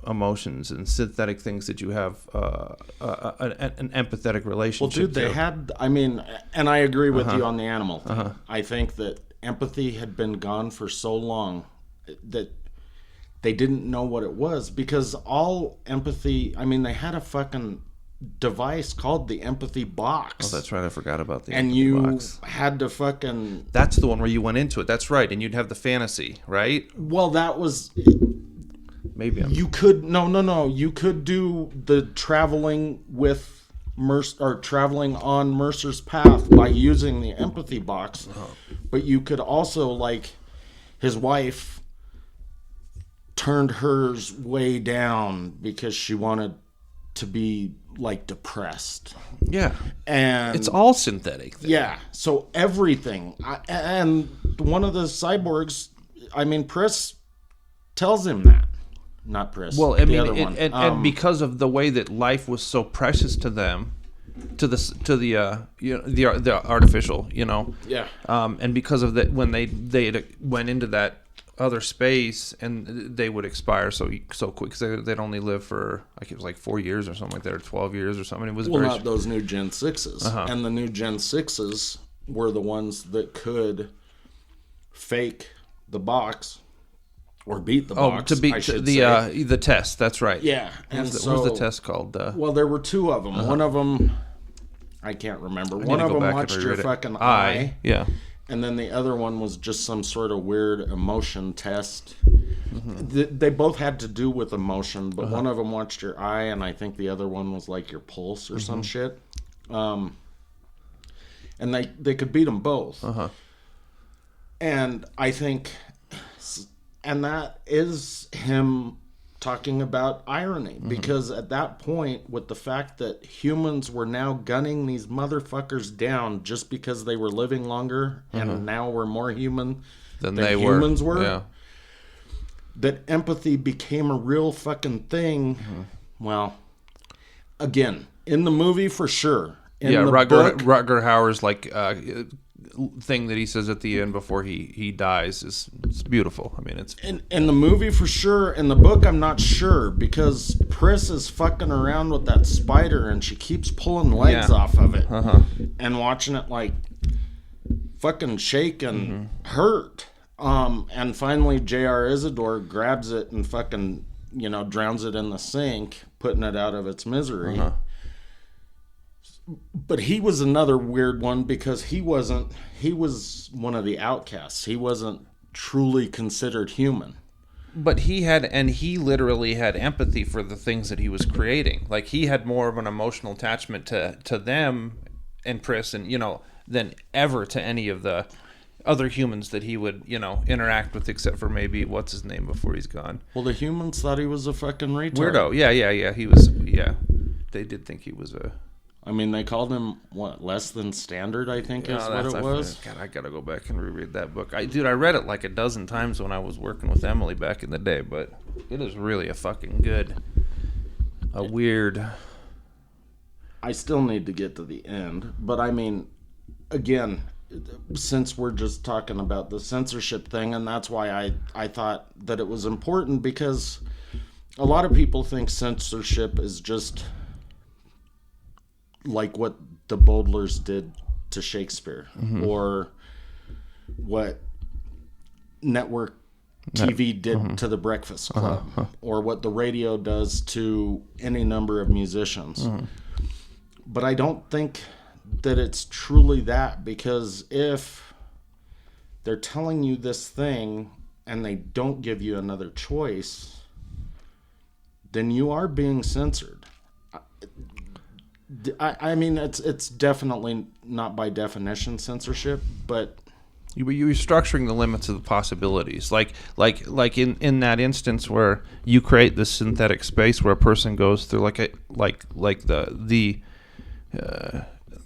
emotions and synthetic things that you have an empathetic relationship. Well, dude, they had. I mean, and I agree with you on the animal thing. I think that empathy had been gone for so long that they didn't know what it was, because all empathy, I mean, they had a fucking device called the empathy box. Oh, that's right. I forgot about the empathy box. And you had to fucking... That's the one where you went into it. That's right. And you'd have the fantasy, right? Well, that was... Maybe You could... No. You could do the traveling with... or traveling on Mercer's path by using the empathy box. But you could also, like, his wife... turned hers way down because she wanted to be like depressed. Yeah. And it's all synthetic. Yeah. So everything. And one of the cyborgs, I mean, Pris tells him that. Not Pris. Well, I mean, the other one. And because of the way that life was so precious to them, the artificial, Yeah. and because of that, when they went into that other space, and they would expire so quick, because they'd only live for, like, it was like 4 years or something like that, or 12 years or something. It was not those new Gen 6s. Uh-huh. And the new Gen 6s were the ones that could fake the box or beat the box. To beat the test. That's right. Yeah. And what was the test called? Well, there were two of them. One of them, I can't remember. One of them watched your fucking eye. Yeah. And then the other one was just some sort of weird emotion test. They both had to do with emotion, but one of them watched your eye, and I think the other one was like your pulse or some shit. And they could beat them both. And I think, and that is him talking about irony, because at that point, with the fact that humans were now gunning these motherfuckers down just because they were living longer, and now we're more human than humans were, that empathy became a real fucking thing. Well, again, in the movie for sure. In the Rutger Hauer's thing that he says at the end before he dies it's beautiful. I mean, it's in the movie for sure. In the book, I'm not sure, because Pris is fucking around with that spider and she keeps pulling legs off of it and watching it like fucking shake and hurt. And finally J.R. Isidore grabs it and fucking, drowns it in the sink, putting it out of its misery. But he was another weird one, because he was one of the outcasts. He wasn't truly considered human. But he literally had empathy for the things that he was creating. Like, he had more of an emotional attachment to them and Pris, and, than ever to any of the other humans that he would, interact with, except for maybe, what's his name before he's gone? Well, the humans thought he was a fucking retard. Weirdo. Yeah. He was, They did think he was a... I mean, they called him, less than standard, I think is what it was. God, I gotta go back and reread that book. I read it like a dozen times when I was working with Emily back in the day, but it is really a fucking good, weird... I still need to get to the end, but I mean, again, since we're just talking about the censorship thing, and that's why I thought that it was important, because a lot of people think censorship is just... like what the Baudelaires did to Shakespeare, or what network TV did to the Breakfast Club, or what the radio does to any number of musicians. But I don't think that it's truly that, because if they're telling you this thing and they don't give you another choice, then you are being censored. I mean, it's definitely not by definition censorship, but you're structuring the limits of the possibilities. Like in that instance where you create this synthetic space where a person goes through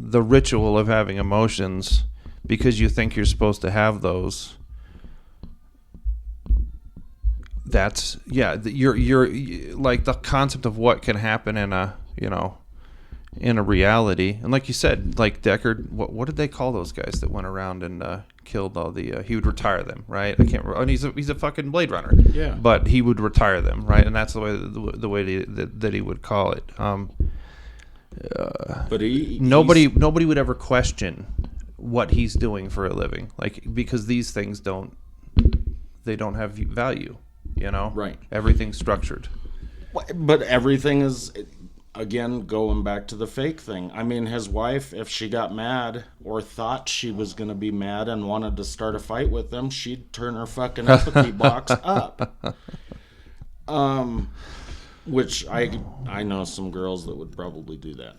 the ritual of having emotions because you think you're supposed to have those. That's you're like the concept of what can happen in a reality. And like you said, like Deckard, what did they call those guys that went around and killed all the he would retire them, right? I can't remember. And he's a fucking Blade Runner. Yeah. But he would retire them, right? And that's the way that he would call it. But nobody would ever question what he's doing for a living, like, because these things don't have value, Right. Everything's structured. But everything is, again, going back to the fake thing. I mean, his wife, if she got mad or thought she was going to be mad and wanted to start a fight with him, she'd turn her fucking empathy box up. Which I know some girls that would probably do that.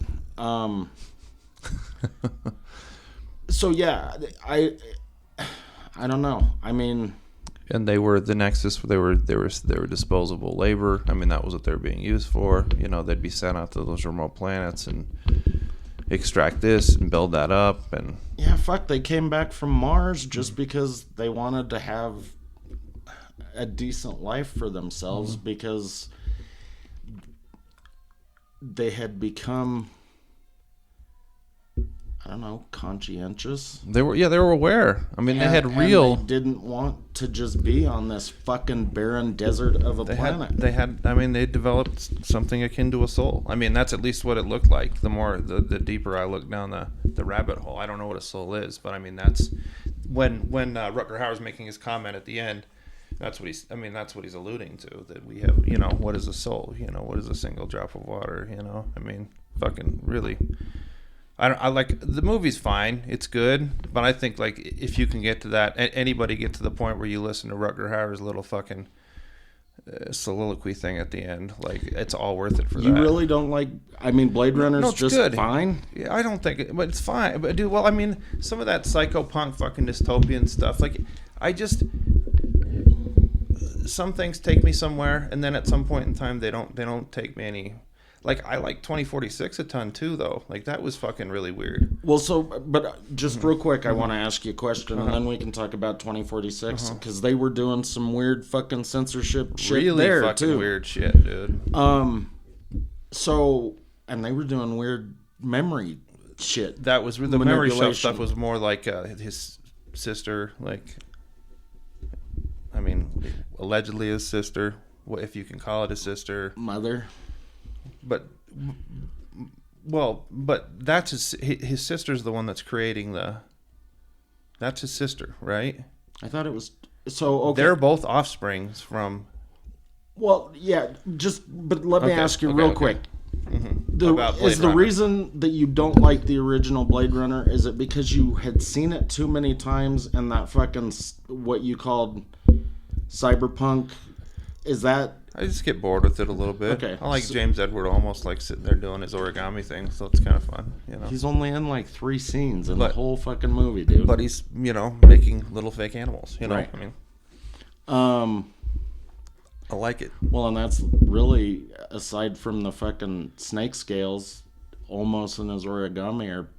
So yeah, I don't know. I mean, and they were the Nexus. They were disposable labor. I mean, that was what they were being used for. They'd be sent out to those remote planets and extract this and build that up. And yeah, fuck, they came back from Mars just because they wanted to have a decent life for themselves, because they had become don't know, conscientious. They were aware. I mean, they had real. And they didn't want to just be on this fucking barren desert of a planet. They developed something akin to a soul. I mean, that's at least what it looked like. The deeper I look down the rabbit hole, I don't know what a soul is, but I mean, that's when Rutger Hauer's making his comment at the end. That's what he's alluding to. That we have, what is a soul? What is a single drop of water? I mean, fucking really. I like the movie's fine. It's good, but I think like if you can get to that, anybody get to the point where you listen to Rutger Hauer's little fucking soliloquy thing at the end, like it's all worth it for that. You really don't like? I mean, Blade Runner's just good. Fine. Yeah, I don't think, but it's fine. But dude, well, I mean, some of that psychopunk fucking dystopian stuff, like I just. Some things take me somewhere, and then at some point in time, they don't take me any. Like I like 2046 a ton too, though. Like that was fucking really weird. Well, but just real quick, I want to ask you a question, and then we can talk about 2046 because they were doing some weird fucking censorship shit really there fucking too. Weird shit, dude. So and they were doing weird memory shit. That was the memory stuff was more like his sister, like. I mean, allegedly his sister, if you can call it his sister. Mother. But that's his sister's the one that's creating that's his sister, right? I thought it was, so, okay. They're both offsprings from. Well, yeah, but let me ask you real quick. Mm-hmm. Is the reason that you don't like the original Blade Runner, is it because you had seen it too many times and that fucking, what you called cyberpunk, is that... I just get bored with it a little bit. Okay. I like James Edward almost like sitting there doing his origami thing, so it's kind of fun, He's only in like 3 scenes in the whole fucking movie, dude. But he's, making little fake animals, Right. I mean... I like it. Well, and that's really, aside from the fucking snake scales, almost in his origami are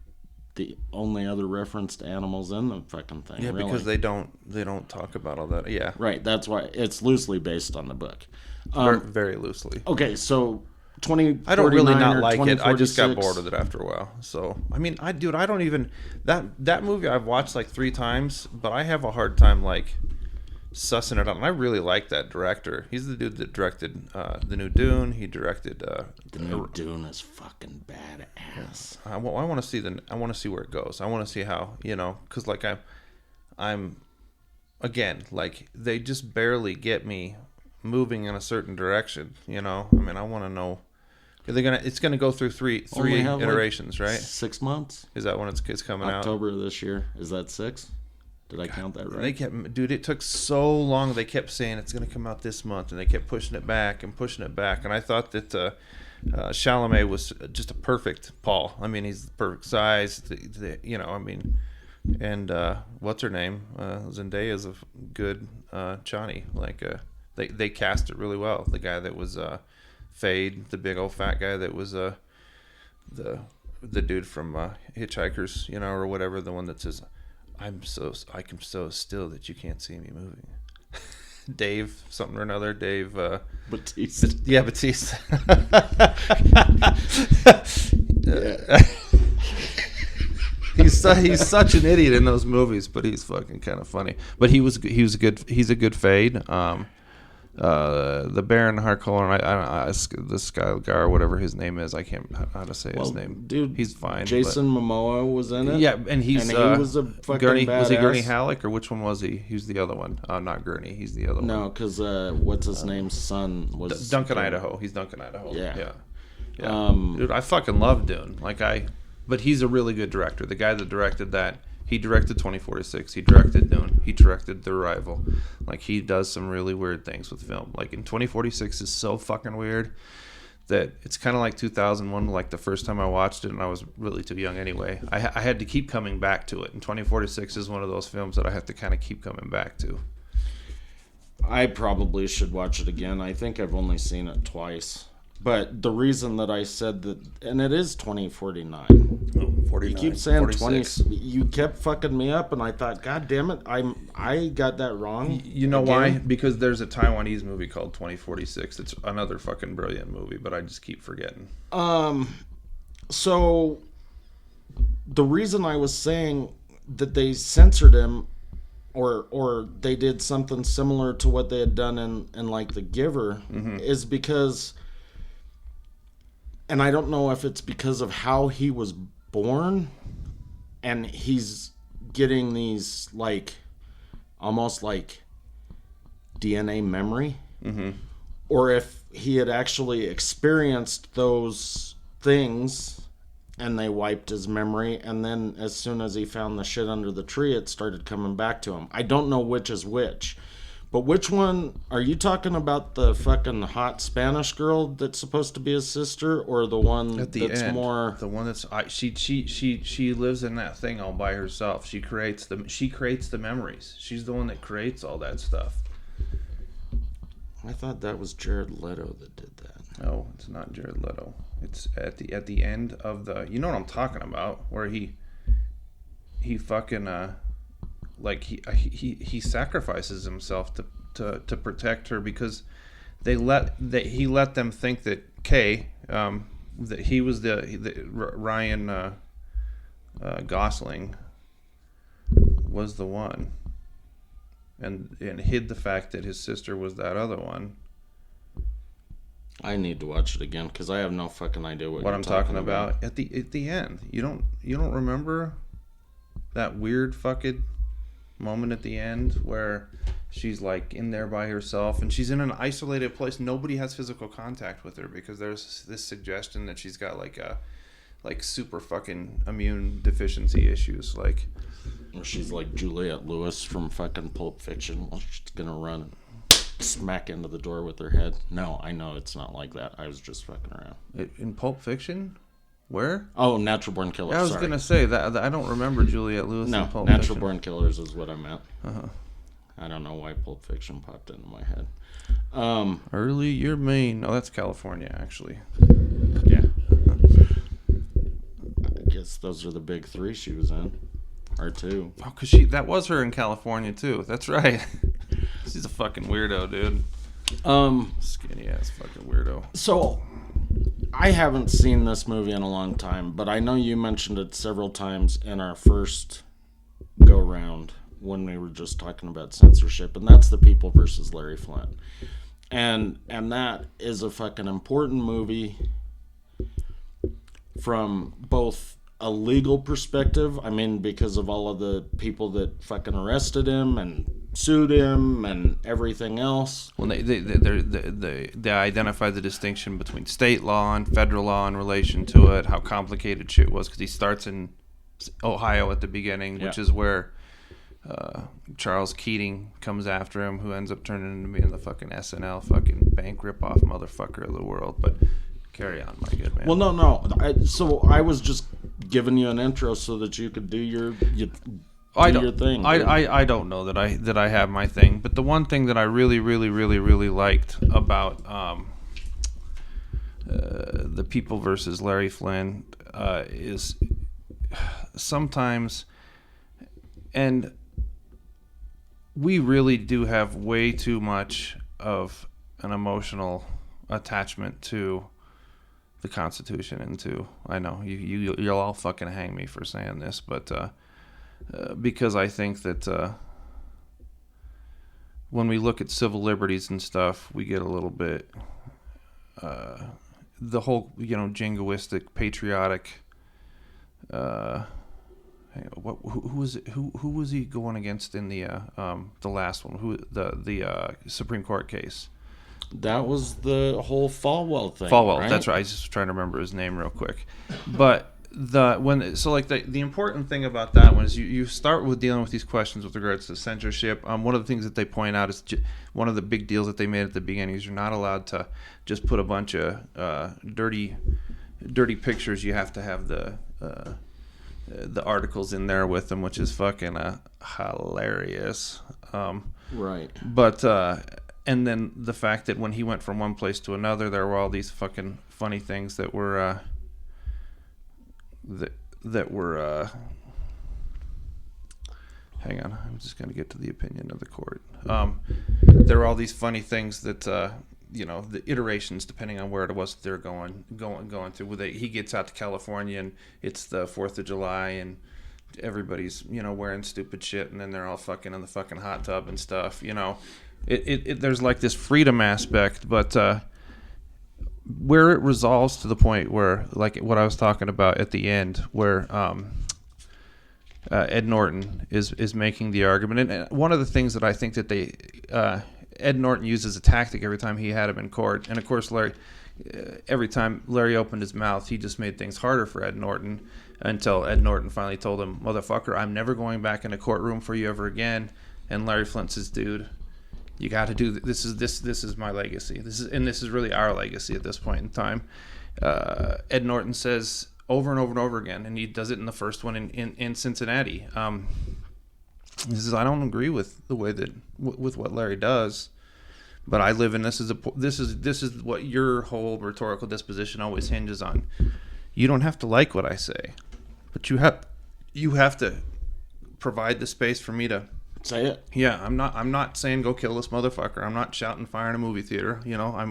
the only other reference to animals in the fucking thing. Yeah, really. Because they don't talk about all that. Yeah. Right. That's why it's loosely based on the book. Very loosely. Okay, so 2049 I don't really not or like it. I just got 2046. bored with it after a while. So I mean, I don't even that movie I've watched like 3 times, but I have a hard time like sussing it out. And I really like that director. He's the dude that directed the new Dune. He directed the new Dune is fucking badass. I want to see I want to see where it goes. I want to see how, because like I'm again, like they just barely get me moving in a certain direction. I mean, I want to know. It's gonna go through three iterations, like right? 6 months. Is that when it's coming out? October of this year. Is that 6? Did I count that right? It took so long. They kept saying it's going to come out this month, and they kept pushing it back. And I thought that Chalamet was just a perfect Paul. I mean, he's the perfect size. I mean, and what's her name? Zendaya's a good Chani. Like they cast it really well. The guy that was Fade, the big old fat guy that was the dude from Hitchhikers, or whatever. The one that says. I am so still that you can't see me moving. Dave something or another. Dave Batista. Yeah, Batista. He's such an idiot in those movies, but he's fucking kind of funny. But he's a good Fade. The Baron Harkonnen, this guy or whatever his name is, I can't how to say his name. Dude, he's fine. Jason Momoa was in it. Yeah, and he was a fucking Gurney. badass. Was he Gurney Halleck or which one was he? He was the other one. Not Gurney. He's the other one. No, because what's his name's son was Duncan Idaho. He's Duncan Idaho. Yeah. Dude, I fucking love Dune. But he's a really good director. The guy that directed that. He directed 2046. He directed Dune. He directed The Arrival. Like, he does some really weird things with film. Like, in 2046 is so fucking weird that it's kind of like 2001, like the first time I watched it, and I was really too young anyway. I had to keep coming back to it. And 2046 is one of those films that I have to kind of keep coming back to. I probably should watch it again. I think I've only seen it twice. But the reason that I said that, and it is 2049. Oh, 49. You keep saying 46. 20. You kept fucking me up, and I thought, God damn it, I got that wrong. You know why? Because there's a Taiwanese movie called 2046. It's another fucking brilliant movie, but I just keep forgetting. So the reason I was saying that they censored him, or they did something similar to what they had done in like The Giver, is because, and I don't know if it's because of how he was born, and he's getting these like almost like DNA memory, or if he had actually experienced those things and they wiped his memory, and then as soon as he found the shit under the tree, it started coming back to him. I don't know which is which. But which one are you talking about? The fucking hot Spanish girl that's supposed to be his sister, or the one At the that's end, more the one that's she lives in that thing all by herself. She creates the memories. She's the one that creates all that stuff. I thought that was Jared Leto that did that. No, it's not Jared Leto. It's at the end of the, you know what I'm talking about, where he fucking like he sacrifices himself to protect her, because he let them think that Kay, that he was the Ryan Gosling was the one, and hid the fact that his sister was that other one. I need to watch it again because I have no fucking idea what you're I'm talking about. At the end, you don't remember that weird fucking moment at the end where she's like in there by herself and she's in an isolated place. Nobody has physical contact with her because there's this suggestion that she's got like super fucking immune deficiency issues, like. Or she's like Juliette Lewis from fucking Pulp Fiction. Well, she's gonna run and smack into the door with her head. No, I know it's not like that. I was just fucking around. In Pulp Fiction? Where? Oh, Natural Born Killers. Yeah, I was gonna say that I don't remember Juliette Lewis in Pulp Fiction. Natural Born Killers is what I meant. I don't know why Pulp Fiction popped into my head. Early, you're Maine. Oh, that's California, actually. Yeah. I guess those are the big three she was in. Or two. Oh, because that was her in California, too. That's right. She's a fucking weirdo, dude. Skinny ass fucking weirdo. So, I haven't seen this movie in a long time, but I know you mentioned it several times in our first go round when we were just talking about censorship, and that's The People versus Larry Flint. And that is a fucking important movie from both a legal perspective. I mean, because of all of the people that fucking arrested him and sued him and everything else. Well, they identify the distinction between state law and federal law in relation to it, how complicated shit was, because he starts in Ohio at the beginning, which is where Charles Keating comes after him, who ends up turning into being the fucking SNL fucking bank ripoff motherfucker of the world. But carry on, my good man. Well, no. So I was just giving you an intro so that you could do your thing. I don't know that I have my thing, but the one thing that I really liked about The People versus Larry Flynn is sometimes, and we really do have way too much of an emotional attachment to the Constitution and to, I know you'll all fucking hang me for saying this, but because I think that when we look at civil liberties and stuff, we get a little bit the whole jingoistic, patriotic. Who was he going against in the last one? The Supreme Court case? That was the whole Falwell thing. Falwell, right? That's right. I was just trying to remember his name real quick. But the important thing about that one is you start with dealing with these questions with regards to censorship. One of the things that they point out is one of the big deals that they made at the beginning is you're not allowed to just put a bunch of dirty pictures. You have to have the articles in there with them, which is fucking hilarious. Right. But and then the fact that when he went from one place to another, there were all these fucking funny things that were hang on, I'm just going to get to the opinion of the court. There were all these funny things that the iterations depending on where it was that they're going through. He gets out to California and it's the 4th of July and everybody's wearing stupid shit and then they're all fucking in the fucking hot tub and stuff. There's like this freedom aspect, but where it resolves to the point where, like what I was talking about at the end, where Ed Norton is making the argument, and one of the things that I think that Ed Norton used as a tactic every time he had him in court, and of course every time Larry opened his mouth, he just made things harder for Ed Norton until Ed Norton finally told him, "Motherfucker, I'm never going back in a courtroom for you ever again." And Larry Flint says, "Dude, you got to do this. This is my legacy. This is really our legacy at this point in time." Ed Norton says over and over and over again, and he does it in the first one in Cincinnati. He says, "I don't agree with the way that with what Larry does, but I live in this is what your whole rhetorical disposition always hinges on. You don't have to like what I say, but you have to provide the space for me to say it." Yeah, I'm not saying go kill this motherfucker. I'm not shouting fire in a movie theater,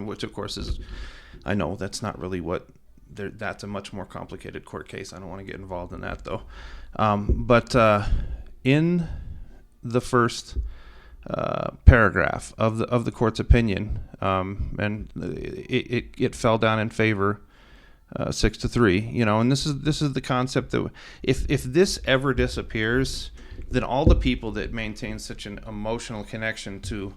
which of course is, I know that's not really what. That's a much more complicated court case. I don't want to get involved in that though. But in the first paragraph of the court's opinion, and it fell down in favor 6-3. And this is the concept that if this ever disappears, then all the people that maintain such an emotional connection to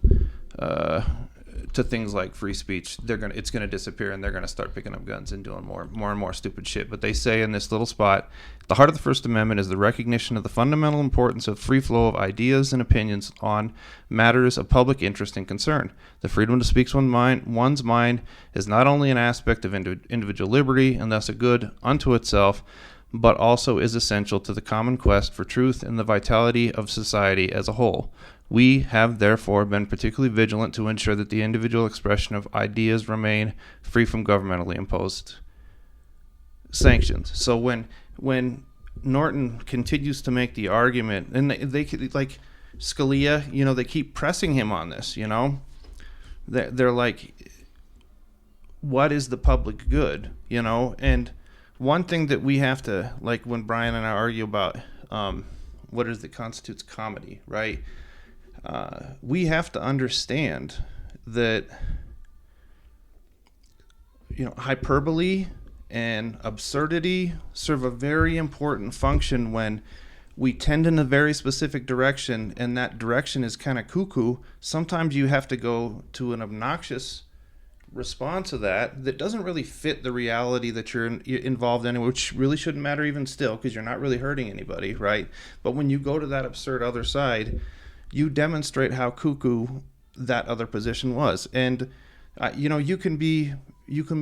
things like free speech, it's gonna disappear, and they're gonna start picking up guns and doing more and more stupid shit. But they say in this little spot, the heart of the First Amendment is the recognition of the fundamental importance of free flow of ideas and opinions on matters of public interest and concern. The freedom to speak one's mind is not only an aspect of individual liberty and thus a good unto itself, but also is essential to the common quest for truth and the vitality of society as a whole. We have therefore been particularly vigilant to ensure that the individual expression of ideas remain free from governmentally imposed sanctions. So when Norton continues to make the argument, and they like Scalia, they keep pressing him on this, they're like, what is the public good, and one thing that we have to, like when Brian and I argue about what is that constitutes comedy, right? We have to understand that hyperbole and absurdity serve a very important function when we tend in a very specific direction, and that direction is kind of cuckoo. Sometimes you have to go to an obnoxious response to that doesn't really fit the reality that you're involved in, which really shouldn't matter even still, because you're not really hurting anybody, right? But when you go to that absurd other side, you demonstrate how cuckoo that other position was. And you can be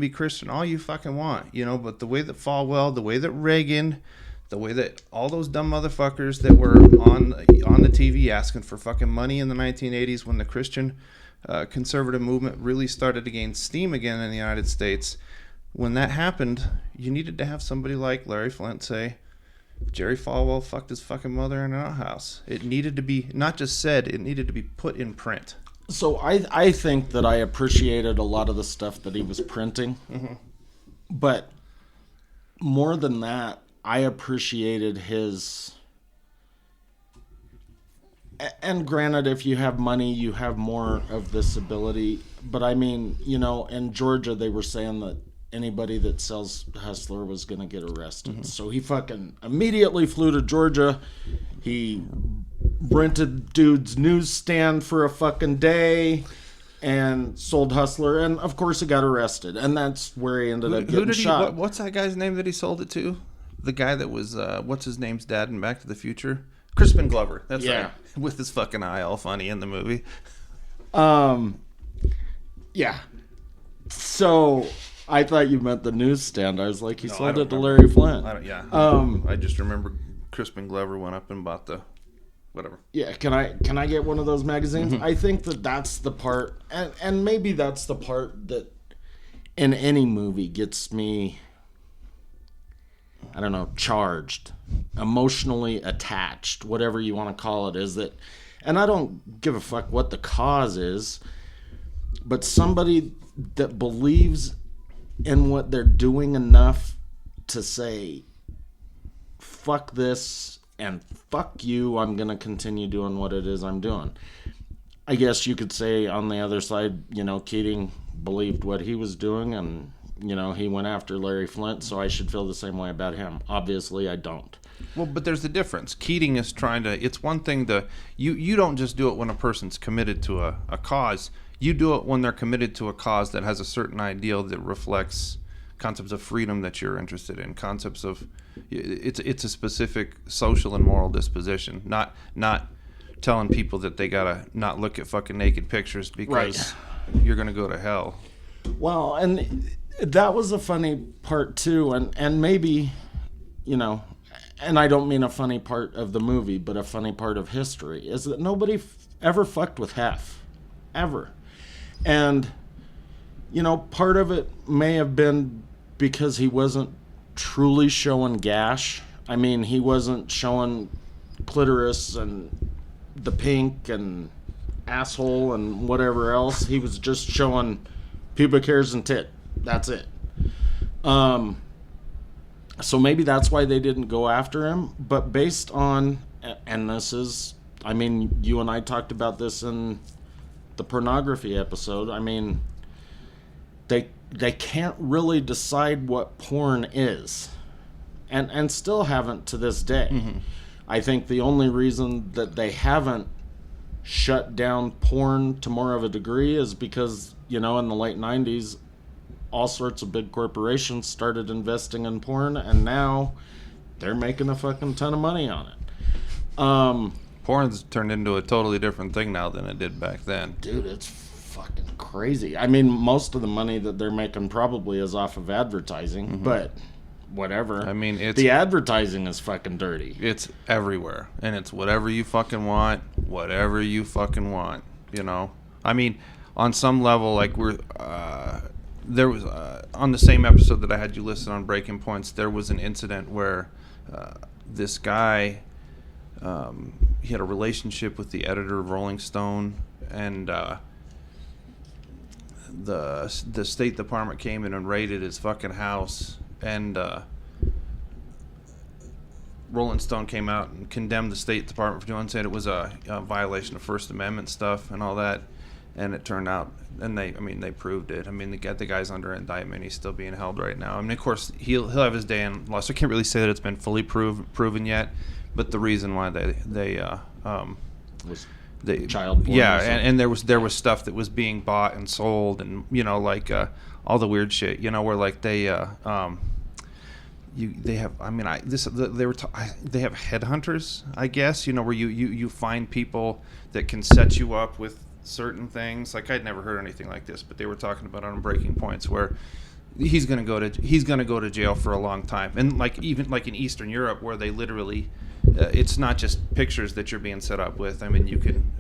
Christian all you fucking want, but the way that Falwell, the way that Reagan, the way that all those dumb motherfuckers that were on the TV asking for fucking money in the 1980s when the Christian conservative movement really started to gain steam again in the United States, when that happened, you needed to have somebody like Larry Flint say, Jerry Falwell fucked his fucking mother in an outhouse. It needed to be not just said, it needed to be put in print. So I think that I appreciated a lot of the stuff that he was printing. Mm-hmm. But more than that, I appreciated his... And granted, if you have money, you have more of this ability. But I mean, in Georgia, they were saying that anybody that sells Hustler was going to get arrested. Mm-hmm. So he fucking immediately flew to Georgia. He rented dude's newsstand for a fucking day and sold Hustler. And of course, he got arrested. And that's where he ended up getting shot. What's that guy's name that he sold it to? The guy that was, what's his name's dad in Back to the Future? Crispin Glover. That's right. With his fucking eye all funny in the movie. Yeah. So I thought you meant the newsstand. I was like, he sold it to Larry Flint. I just remember Crispin Glover went up and bought the whatever. Yeah. Can I get one of those magazines? Mm-hmm. I think that's the part, and maybe that's the part that in any movie gets me, I don't know, charged, emotionally attached, whatever you want to call it, is that, and I don't give a fuck what the cause is. But somebody that believes in what they're doing enough to say, fuck this and fuck you, I'm going to continue doing what it is I'm doing. I guess you could say on the other side, Keating believed what he was doing, and, he went after Larry Flint, so I should feel the same way about him. Obviously, I don't. Well, but there's the difference. Keating is trying to, it's one thing to, you don't just do it when a person's committed to a cause. You do it when they're committed to a cause that has a certain ideal that reflects concepts of freedom that you're interested in, concepts of, it's a specific social and moral disposition, not telling people that they gotta not look at fucking naked pictures because you're gonna go to hell. Well, and that was a funny part too, and maybe, and I don't mean a funny part of the movie, but a funny part of history, is that nobody ever fucked with Hef. Ever. And, part of it may have been because he wasn't truly showing gash. I mean, he wasn't showing clitoris and the pink and asshole and whatever else. He was just showing pubic hairs and tit. That's it. So maybe that's why they didn't go after him. But based on, and this is, I mean, you and I talked about this in the pornography episode. I mean, they can't really decide what porn is, and still haven't to this day. Mm-hmm. I think the only reason that they haven't shut down porn to more of a degree is because, in the late 90s, all sorts of big corporations started investing in porn, and now they're making a fucking ton of money on it. Porn's turned into a totally different thing now than it did back then. Dude, it's fucking crazy. I mean, most of the money that they're making probably is off of advertising, mm-hmm. but whatever. I mean, the advertising is fucking dirty. It's everywhere, and it's whatever you fucking want, whatever you fucking want, I mean, on some level, like there was, on the same episode that I had you listed on Breaking Points, there was an incident where this guy, he had a relationship with the editor of Rolling Stone, and the State Department came in and raided his fucking house, and Rolling Stone came out and condemned the State Department for doing, said it was a violation of First Amendment stuff and all that. And it turned out, and they proved it. I mean, the guy's under indictment. He's still being held right now. I mean, of course, he'll have his day in law. So I can't really say that it's been fully proven yet. But the reason why they child porn. Yeah, and there was stuff that was being bought and sold, and like all the weird shit. Where like they have. I mean, they have headhunters, I guess. Where you find people that can set you up with certain things. Like, I'd never heard anything like this, but they were talking about on Breaking Points where he's gonna go to jail for a long time, and like even like in Eastern Europe where they literally it's not just pictures that you're being set up with. I mean, you can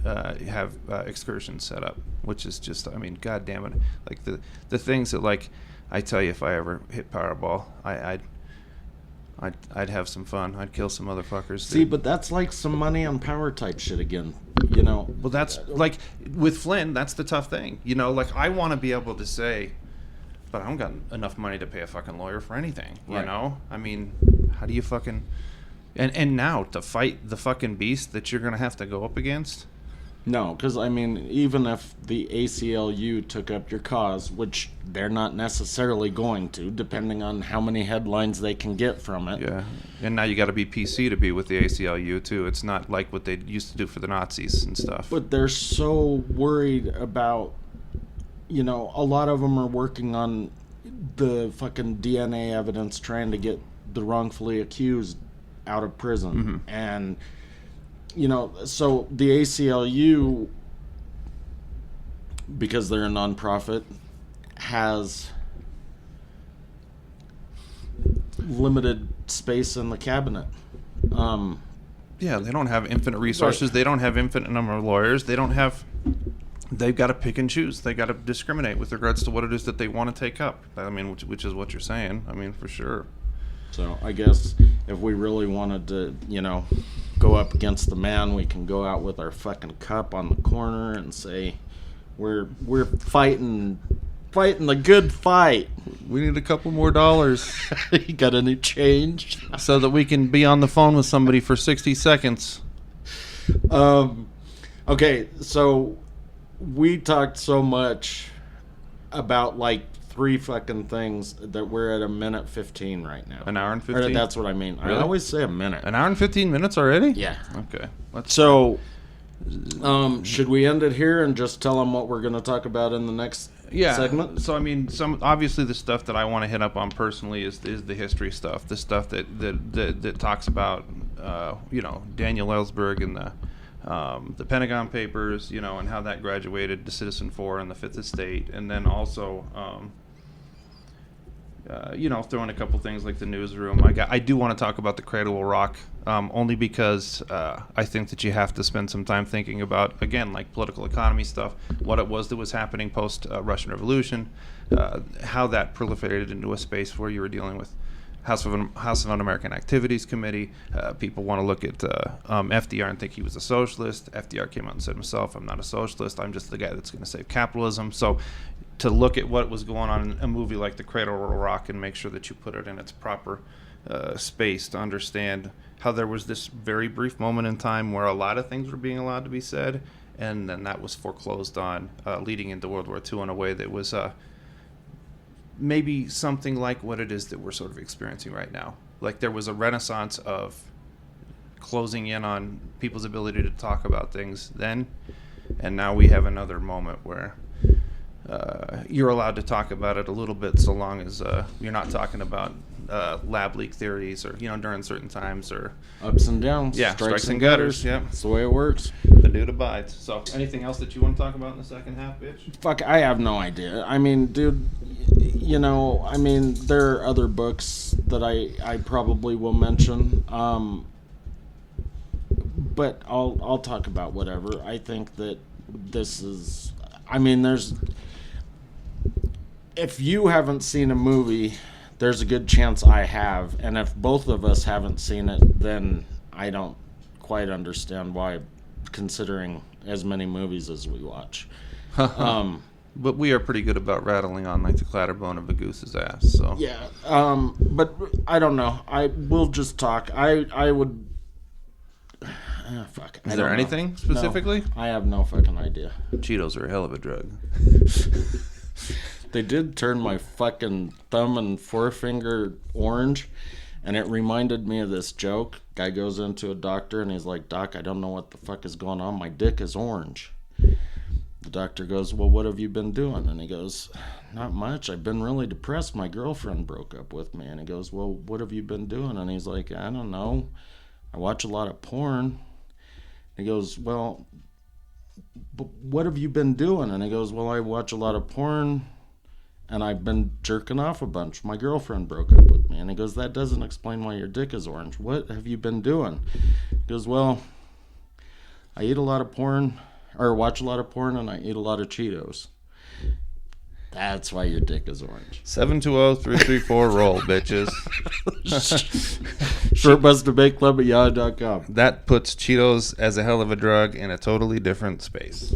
have excursions set up, which is just, I mean, god damn it, like the things that, like, I tell you, if I ever hit Powerball, I'd have some fun. I'd kill some motherfuckers. See, but that's like some money on power type shit again, Well, that's like with Flynn. That's the tough thing, Like, I want to be able to say, but I don't got enough money to pay a fucking lawyer for anything. Right. I mean, how do you fucking and now to fight the fucking beast that you're gonna have to go up against? No, because, I mean, even if the ACLU took up your cause, which they're not necessarily going to, depending on how many headlines they can get from it. Yeah, and now you got to be PC to be with the ACLU, too. It's not like what they used to do for the Nazis and stuff. But they're so worried about, a lot of them are working on the fucking DNA evidence, trying to get the wrongfully accused out of prison. Mm-hmm. And... so the ACLU, because they're a nonprofit, has limited space in the cabinet. Yeah, they don't have infinite resources. Right. They don't have infinite number of lawyers. They've got to pick and choose. They got to discriminate with regards to what it is that they want to take up. I mean, which is what you're saying. I mean, for sure. So I guess if we really wanted to, go up against the man, we can go out with our fucking cup on the corner and say, We're fighting the good fight. We need a couple more dollars. You got any change? So that we can be on the phone with somebody for 60 seconds. Okay, so we talked so much about like 3 fucking things that we're at a minute 15 right now. An hour and Or 15? that's what I mean. Really? I always say a minute. An hour and 15 minutes already? Yeah. Okay. So, should we end it here and just tell them what we're going to talk about in the next segment? So I mean, obviously the stuff that I want to hit up on personally is the history stuff, the stuff that talks about Daniel Ellsberg and the Pentagon Papers, and how that graduated to Citizen 4 and the Fifth Estate, and then also throw in a couple things like the newsroom. I do want to talk about the Cradle of Rock, only because I think that you have to spend some time thinking about, again, like political economy stuff, what it was that was happening post Russian Revolution, how that proliferated into a space where you were dealing with House of Un-American Activities Committee. People want to look at FDR and think he was a socialist. FDR came out and said himself, I'm not a socialist, I'm just the guy that's going to save capitalism. So to look at what was going on in a movie like The Cradle of Rock and make sure that you put it in its proper space to understand how there was this very brief moment in time where a lot of things were being allowed to be said, and then that was foreclosed on, leading into World War II in a way that was maybe something like what it is that we're sort of experiencing right now. Like there was a renaissance of closing in on people's ability to talk about things then, and now we have another moment where you're allowed to talk about it a little bit, so long as you're not talking about lab leak theories or during certain times or ups and downs. Yeah, strikes and gutters. Yeah, that's the way it works. The dude abides. So, anything else that you want to talk about in the second half, bitch? Fuck, I have no idea. I mean, dude, there are other books that I probably will mention. But I'll talk about whatever. I think that this is. I mean, if you haven't seen a movie, there's a good chance I have, and if both of us haven't seen it, then I don't quite understand why, considering as many movies as we watch. But we are pretty good about rattling on like the clatterbone of a goose's ass. So yeah, but I don't know. We'll just talk. I would. Fuck. Is there anything specifically? No, I have no fucking idea. Cheetos are a hell of a drug. They did turn my fucking thumb and forefinger orange, and it reminded me of this joke. Guy goes into a doctor and he's like, Doc, I don't know what the fuck is going on. My dick is orange. The doctor goes, well, what have you been doing? And he goes, not much. I've been really depressed. My girlfriend broke up with me. And he goes, well, what have you been doing? And he's like, I don't know. I watch a lot of porn. He goes, well, but what have you been doing? And he goes, well, I watch a lot of porn and I've been jerking off a bunch. My girlfriend broke up with me. And he goes, that doesn't explain why your dick is orange. What have you been doing? He goes, well, I eat a lot of porn, or watch a lot of porn, and I eat a lot of Cheetos. That's why your dick is orange. 720-334-ROLL, bitches. shortbusdebateclub@yahoo.com. That puts Cheetos as a hell of a drug in a totally different space.